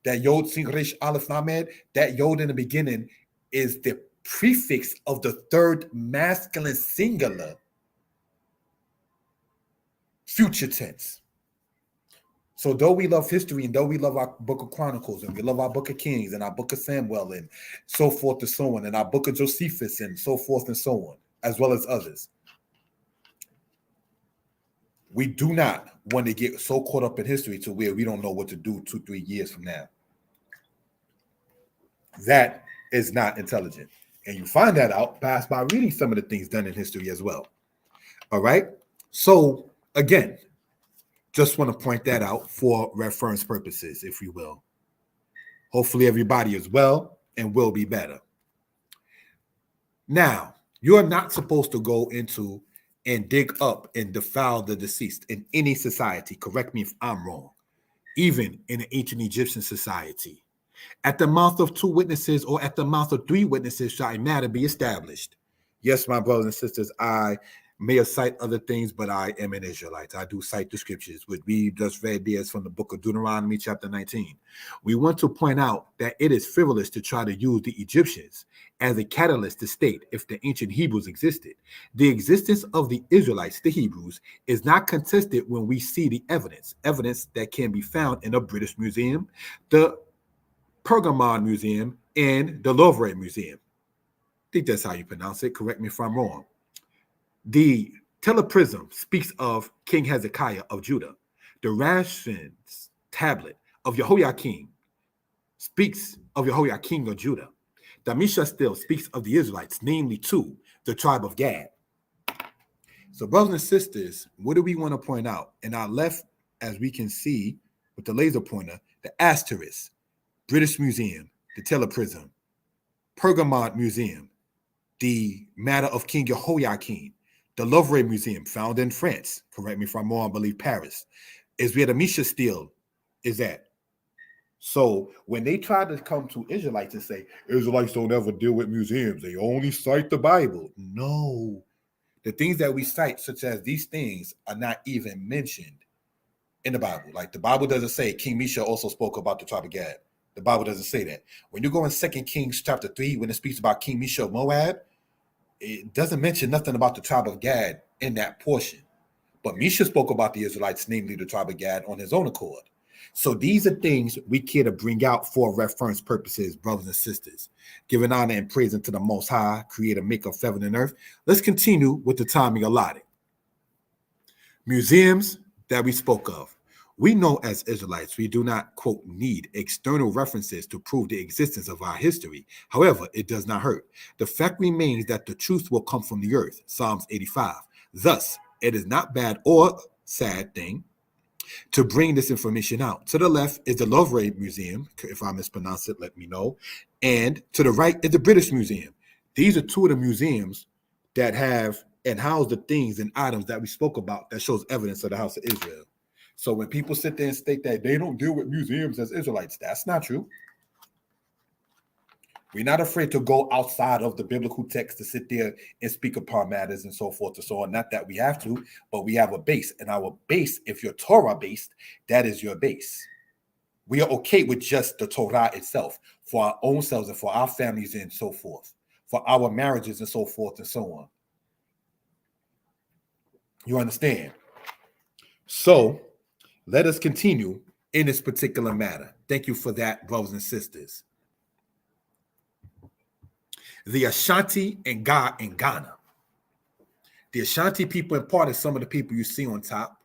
That yod, sin, resh, aleph, lamed, that yod in the beginning is the prefix of the third masculine singular future tense. So though we love history and though we love our book of Chronicles and we love our book of Kings and our book of Samuel and so forth and so on, and our book of Josephus and so forth and so on, as well as others, we do not want to get so caught up in history to where we don't know what to do 2-3 years from now. That is not intelligent. And you find that out by reading some of the things done in history as well. All right. So again, just want to point that out for reference purposes, if you will. Hopefully everybody is well and will be better. Now, you're not supposed to go into and dig up and defile the deceased in any society. Correct me if I'm wrong. Even in an ancient Egyptian society. At the mouth of 2 witnesses or at the mouth of 3 witnesses shall a matter be established. Yes, my brothers and sisters, I may cite other things, but I am an Israelite. I do cite the scriptures, which we just read there from the book of Deuteronomy, chapter 19. We want to point out that it is frivolous to try to use the Egyptians as a catalyst to state if the ancient Hebrews existed. The existence of the Israelites, the Hebrews, is not contested when we see the evidence that can be found in the British Museum, the Pergamon Museum, and the Louvre Museum. I think that's how you pronounce it. Correct me if I'm wrong. The teleprism speaks of King Hezekiah of Judah. The Rations tablet of Jehoiakim speaks of Jehoiakim of Judah. The Mishnah still speaks of the Israelites, namely to the tribe of Gad. So, brothers and sisters, what do we want to point out? In our left, as we can see with the laser pointer, the asterisk, British Museum, the teleprism, Pergamon Museum, the matter of King Jehoiakim, the Louvre Museum, found in France. Correct me if I'm wrong, I believe Paris, is where the Mishnah still is at. So when they try to come to Israelites and say, Israelites don't ever deal with museums, they only cite the Bible. No. The things that we cite, such as these things, are not even mentioned in the Bible. Like the Bible doesn't say King Misha also spoke about the tribe of Gad. The Bible doesn't say that. When you go in 2 Kings chapter 3, when it speaks about King Misha of Moab, it doesn't mention nothing about the tribe of Gad in that portion. But Misha spoke about the Israelites, namely the tribe of Gad, on his own accord. So these are things we care to bring out for reference purposes, brothers and sisters. Giving honor and praise unto the Most High, creator, maker of heaven and earth. Let's continue with the timing allotted. Museums that we spoke of. We know as Israelites, we do not, quote, need external references to prove the existence of our history. However, it does not hurt. The fact remains that the truth will come from the earth, Psalms 85. Thus, it is not bad or sad thing to bring this information out. To the left is the Louvre Museum. If I mispronounce it, let me know. And to the right is the British Museum. These are 2 of the museums that have and house the things and items that we spoke about that shows evidence of the house of Israel. So when people sit there and state that they don't deal with museums as Israelites, that's not true. We're not afraid to go outside of the biblical text to sit there and speak upon matters and so forth and so on. Not that we have to, but we have a base. And our base, if you're Torah-based, that is your base. We are okay with just the Torah itself for our own selves and for our families and so forth, for our marriages and so forth and so on. You understand? So let us continue in this particular matter. Thank you for that, brothers and sisters. The Ashanti and Ga in Ghana. The Ashanti people in part is some of the people you see on top.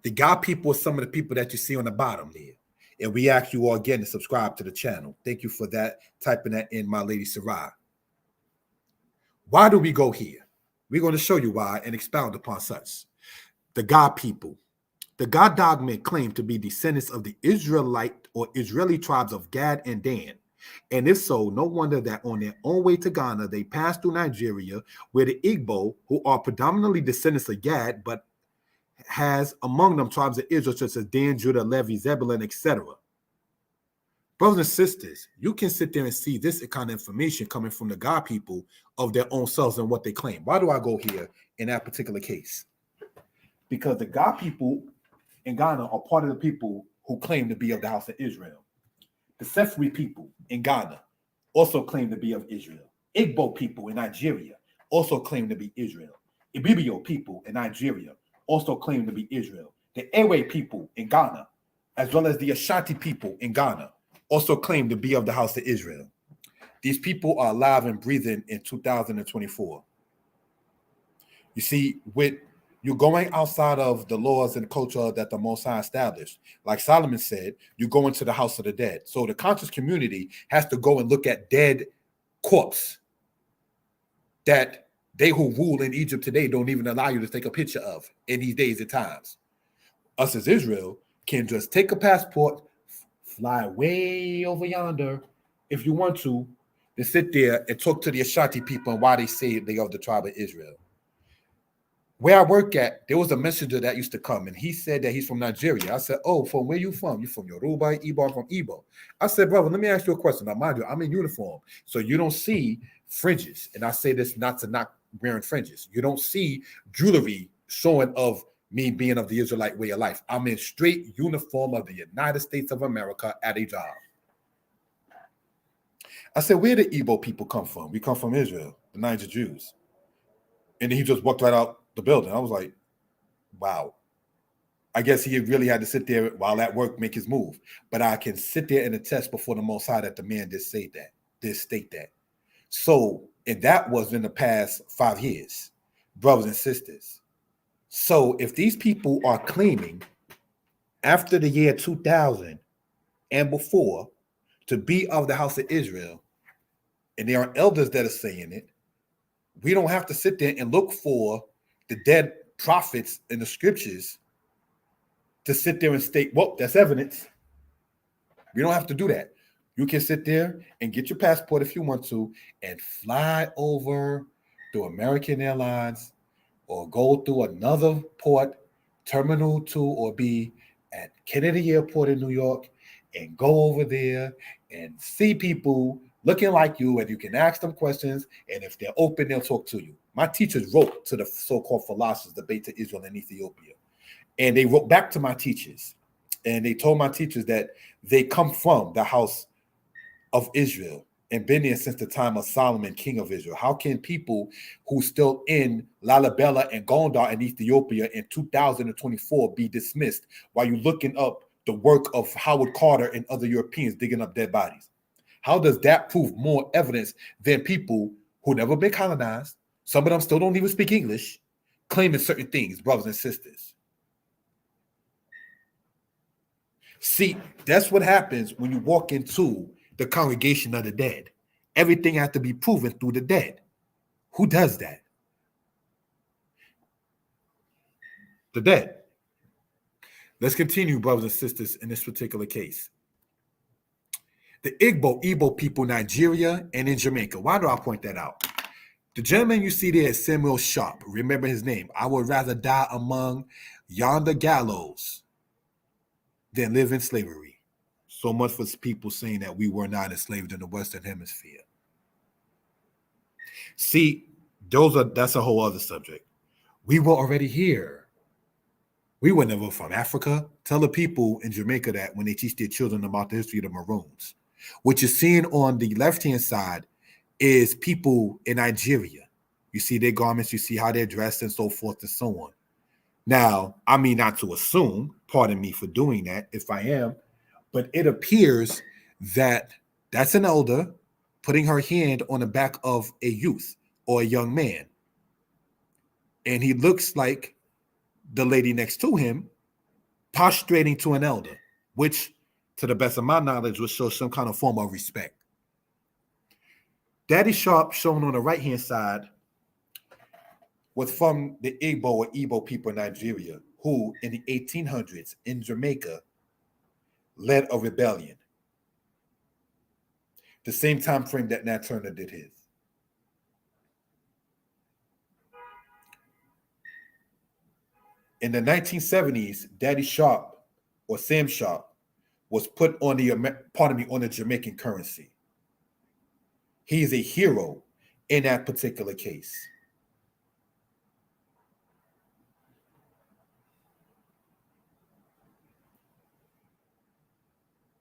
The God people are some of the people that you see on the bottom there. And we ask you all again to subscribe to the channel. Thank you for that, typing that in, my lady Sarai. Why do we go here? We're going to show you why and expound upon such. The God people. The God dogmen claim to be descendants of the Israelite or Israeli tribes of Gad and Dan. And if so, no wonder that on their own way to Ghana, they passed through Nigeria, where the Igbo, who are predominantly descendants of Gad, but has among them tribes of Israel such as Dan, Judah, Levi, Zebulun, etc. Brothers and sisters, you can sit there and see this kind of information coming from the God people of their own selves and what they claim. Why do I go here in that particular case? Because the God people in Ghana are part of the people who claim to be of the house of Israel. The Sefwi people in Ghana also claim to be of Israel. Igbo people in Nigeria also claim to be Israel. Ibibio people in Nigeria also claim to be Israel. The Ewe people in Ghana, as well as the Ashanti people in Ghana, also claim to be of the house of Israel. These people are alive and breathing in 2024. You see, with you're going outside of the laws and culture that the Most High established. Like Solomon said, you go into the house of the dead. So the conscious community has to go and look at dead corpse that they who rule in Egypt today don't even allow you to take a picture of in these days and times. Us as Israel can just take a passport, fly way over yonder if you want to, then sit there and talk to the Ashanti people and why they say they are of the tribe of Israel. Where I work at, there was a messenger that used to come, and he said that he's from Nigeria. I said, oh, from where you from? You from Yoruba, Igbo? I'm from Igbo. I said, brother, let me ask you a question. Now, mind you, I'm in uniform, so you don't see fringes. And I say this not to not wearing fringes. You don't see jewelry showing of me being of the Israelite way of life. I'm in straight uniform of the United States of America at a job. I said, where did Igbo people come from? We come from Israel, the Niger Jews. And then he just walked right out the building. I was like, wow. I guess he really had to sit there while at work, make his move. But I can sit there and attest before the Most High that the man did state that. So, and that was in the past 5 years, brothers and sisters. So if these people are claiming after the year 2000 and before to be of the house of Israel, and there are elders that are saying it, we don't have to sit there and look for the dead prophets in the scriptures to sit there and state, well, that's evidence. We don't have to do that. You can sit there and get your passport if you want to and fly over through American Airlines or go through another port, Terminal 2 or B at Kennedy Airport in New York and go over there and see people looking like you, and you can ask them questions, and if they're open, they'll talk to you. My teachers wrote to the so-called philosophers, the Beta Israel and Ethiopia, and they wrote back to my teachers, and they told my teachers that they come from the house of Israel and been there since the time of Solomon, king of Israel. How can people who still in Lalibela and Gondar in Ethiopia in 2024 be dismissed while you're looking up the work of Howard Carter and other Europeans digging up dead bodies? How does that prove more evidence than people who never been colonized? Some of them still don't even speak English, claiming certain things, brothers and sisters. See, that's what happens when you walk into the congregation of the dead. Everything has to be proven through the dead. Who does that? The dead. Let's continue, brothers and sisters, in this particular case. The Igbo people, Nigeria, and in Jamaica. Why do I point that out? The gentleman you see there is Samuel Sharp. Remember his name. I would rather die among yonder gallows than live in slavery. So much for people saying that we were not enslaved in the Western Hemisphere. See, that's a whole other subject. We were already here. We were never from Africa. Tell the people in Jamaica that when they teach their children about the history of the Maroons. What you're seeing on the left-hand side is people in Nigeria. You see their garments, you see how they're dressed and so forth and so on. Now, I mean not to assume, pardon me for doing that if I am, but it appears that that's an elder putting her hand on the back of a youth or a young man. and he looks like the lady next to him prostrating to an elder, which, to the best of my knowledge, would show some kind of form of respect. Daddy Sharp, shown on the right-hand side, was from the Igbo people in Nigeria, who in the 1800s in Jamaica led a rebellion. The same time frame that Nat Turner did his. In the 1970s, Daddy Sharp, or Sam Sharp, was put on the Jamaican currency. He is a hero in that particular case.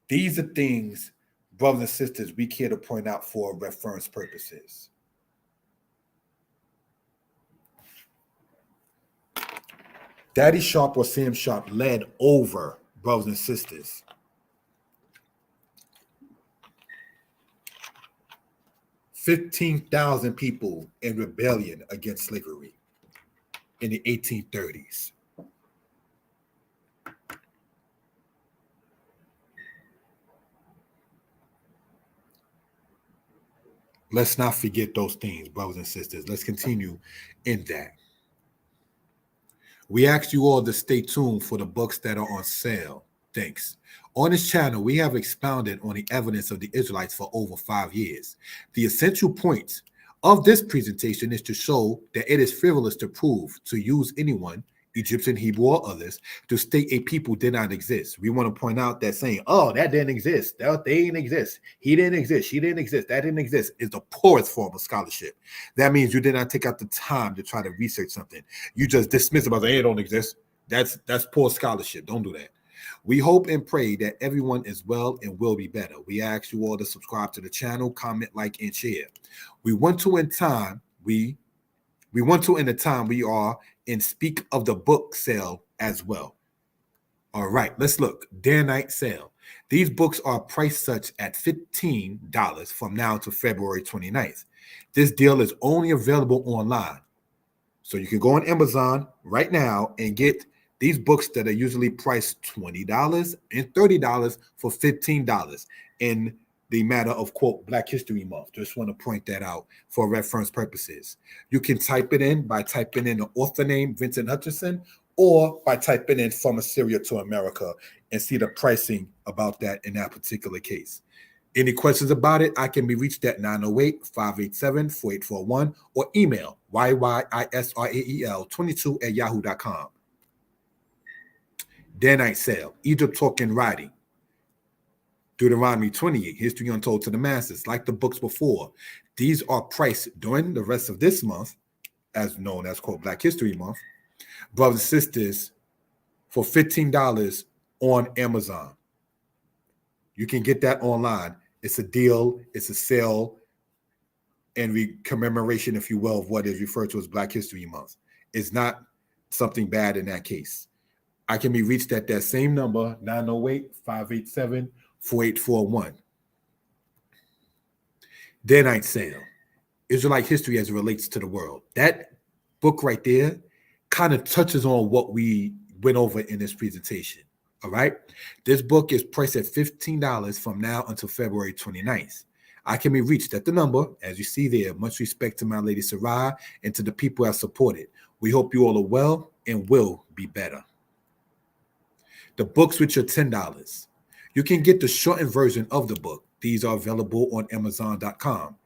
These are things, brothers and sisters, we care to point out for reference purposes. Daddy Sharp or Sam Sharp led over, brothers and sisters, 15,000 people in rebellion against slavery in the 1830s. Let's not forget those things, brothers and sisters. Let's continue in that. We ask you all to stay tuned for the books that are on sale. Thanks. On this channel, we have expounded on the evidence of the Israelites for over 5 years. The essential point of this presentation is to show that it is frivolous to prove, to use anyone, Egyptian, Hebrew, or others, to state a people did not exist. We want to point out that saying, oh, that didn't exist, they didn't exist, he didn't exist, she didn't exist, that didn't exist, is the poorest form of scholarship. That means you did not take out the time to try to research something. You just dismiss it by saying, hey, it don't exist. That's poor scholarship. Don't do that. We hope and pray that everyone is well and will be better. We ask you all to subscribe to the channel, comment, like, and share. We want to in time we are in speak of the book sale as well. All right, let's look. Danite sale. These books are priced such at $15 from now to February 29th. This deal is only available online. So you can go on Amazon right now and get these books that are usually priced $20 and $30 for $15 in the matter of, quote, Black History Month. Just want to point that out for reference purposes. You can type it in by typing in the author name, Vincent Hutchinson, or by typing in From Assyria to America and see the pricing about that in that particular case. Any questions about it, I can be reached at 908-587-4841 or email yyisrael22@yahoo.com. Danite sale, Egypt Talking Writing, Deuteronomy 28, History Untold to the Masses. Like the books before, these are priced during the rest of this month, as known as, quote, Black History Month, brothers and sisters, for $15 on Amazon. You can get that online. It's a deal, it's a sale, and commemoration, if you will, of what is referred to as Black History Month. It's not something bad in that case. I can be reached at that same number, 908-587-4841. Danite sale, Israelite history as it relates to the world. That book right there kind of touches on what we went over in this presentation. All right. This book is priced at $15 from now until February 29th. I can be reached at the number, as you see there. Much respect to my lady Sarai and to the people I supported. We hope you all are well and will be better. The books with your $10. You can get the shortened version of the book. These are available on Amazon.com.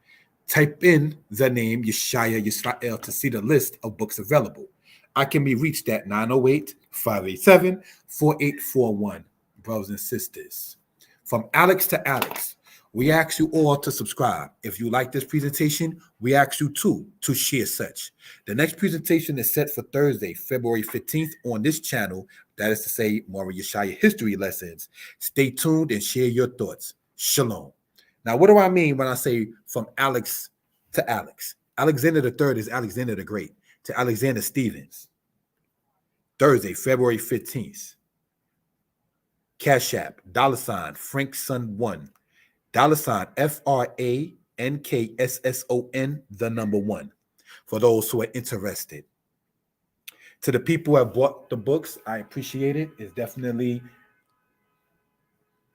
Type in the name Yeshaya Yisrael to see the list of books available. I can be reached at 908-587-4841. Brothers and sisters. From Alex to Alex, we ask you all to subscribe. If you like this presentation, we ask you to share such. The next presentation is set for Thursday, February 15th on this channel. That is to say, more Yeshaya history lessons. Stay tuned and share your thoughts. Shalom. Now, what do I mean when I say from Alex to Alex? Alexander the Third is Alexander the Great to Alexander Stevens. Thursday, February 15th. Cash App, $ Frankson1. $FRANKSSON, the number 1. For those who are interested. To the people who have bought the books, I appreciate it. It's definitely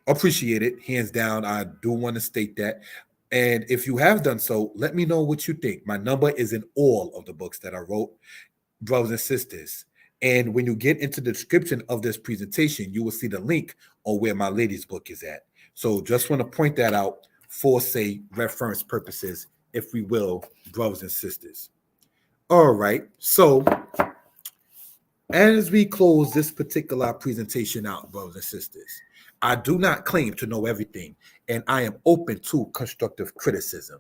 appreciated, hands down. I do want to state that. And if you have done so, let me know what you think. My number is in all of the books that I wrote, brothers and sisters. And when you get into the description of this presentation, you will see the link on where my lady's book is at. So just want to point that out for, say, reference purposes, if we will, brothers and sisters. All right. So as we close this particular presentation out, brothers and sisters, I do not claim to know everything, and I am open to constructive criticism.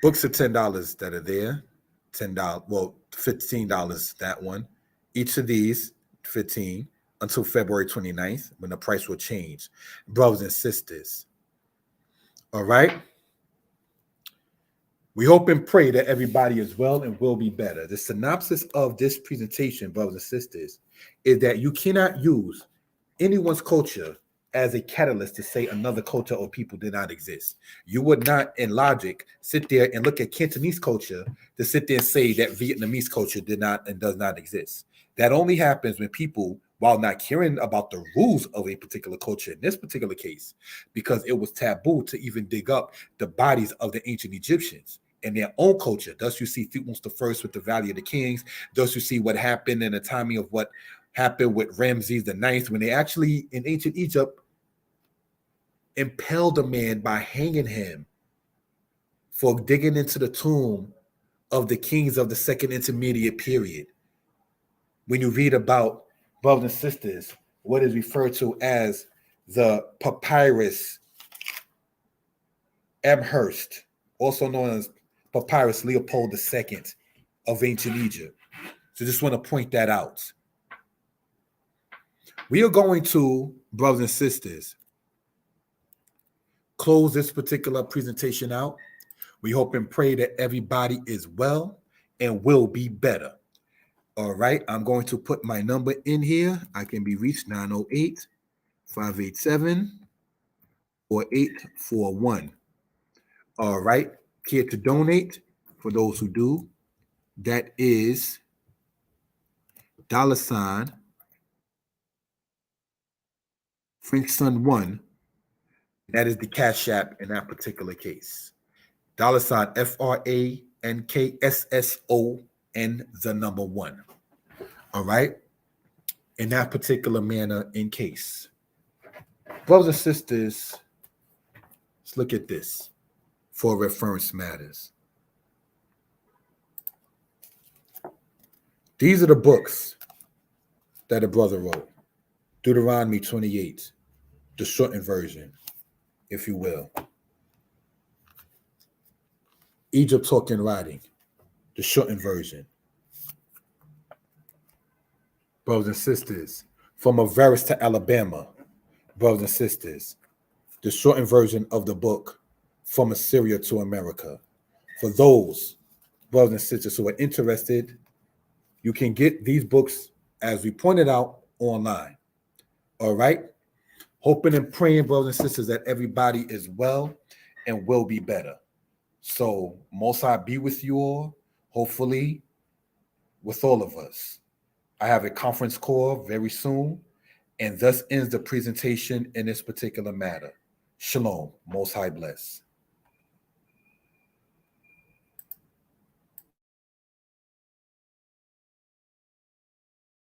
Books are $10 that are there. $10, well, $15, that one. Each of these, 15 until February 29th, when the price will change. Brothers and sisters. All right. We hope and pray that everybody is well and will be better. The synopsis of this presentation, brothers and sisters, is that you cannot use anyone's culture as a catalyst to say another culture or people did not exist. You would not, in logic, sit there and look at Cantonese culture to sit there and say that Vietnamese culture did not and does not exist. That only happens when people, while not caring about the rules of a particular culture, in this particular case, because it was taboo to even dig up the bodies of the ancient Egyptians and their own culture. Thus, you see Thutmose the First with the Valley of the Kings. Thus, you see what happened in the timing of what happened with Ramses the Ninth, when they actually, in ancient Egypt, impaled a man by hanging him for digging into the tomb of the kings of the second intermediate period. When you read about, brothers and sisters, what is referred to as the papyrus Amherst, also known as Papyrus Leopold II of ancient Egypt. So just want to point that out. We are going to, brothers and sisters, close this particular presentation out. We hope and pray that everybody is well and will be better. All right, I'm going to put my number in here. I can be reached 908-587-4841. All right, here to donate for those who do. That is $ French Sun 1. That is the Cash App in that particular case. $FRANKSSON, the number 1. All right. In that particular manner, in case. Brothers and sisters, let's look at this for reference matters. These are the books that a brother wrote. Deuteronomy 28, the shortened version, if you will. Egypt Talking Writing, the shortened version. Brothers and sisters, From Avaris to Alabama, brothers and sisters, the shortened version of the book, From Assyria to America. For those brothers and sisters who are interested, you can get these books, as we pointed out, online. All right? Hoping and praying, brothers and sisters, that everybody is well and will be better. So, Most High be with you all, hopefully, with all of us. I have a conference call very soon, and thus ends the presentation in this particular matter. Shalom. Most High bless.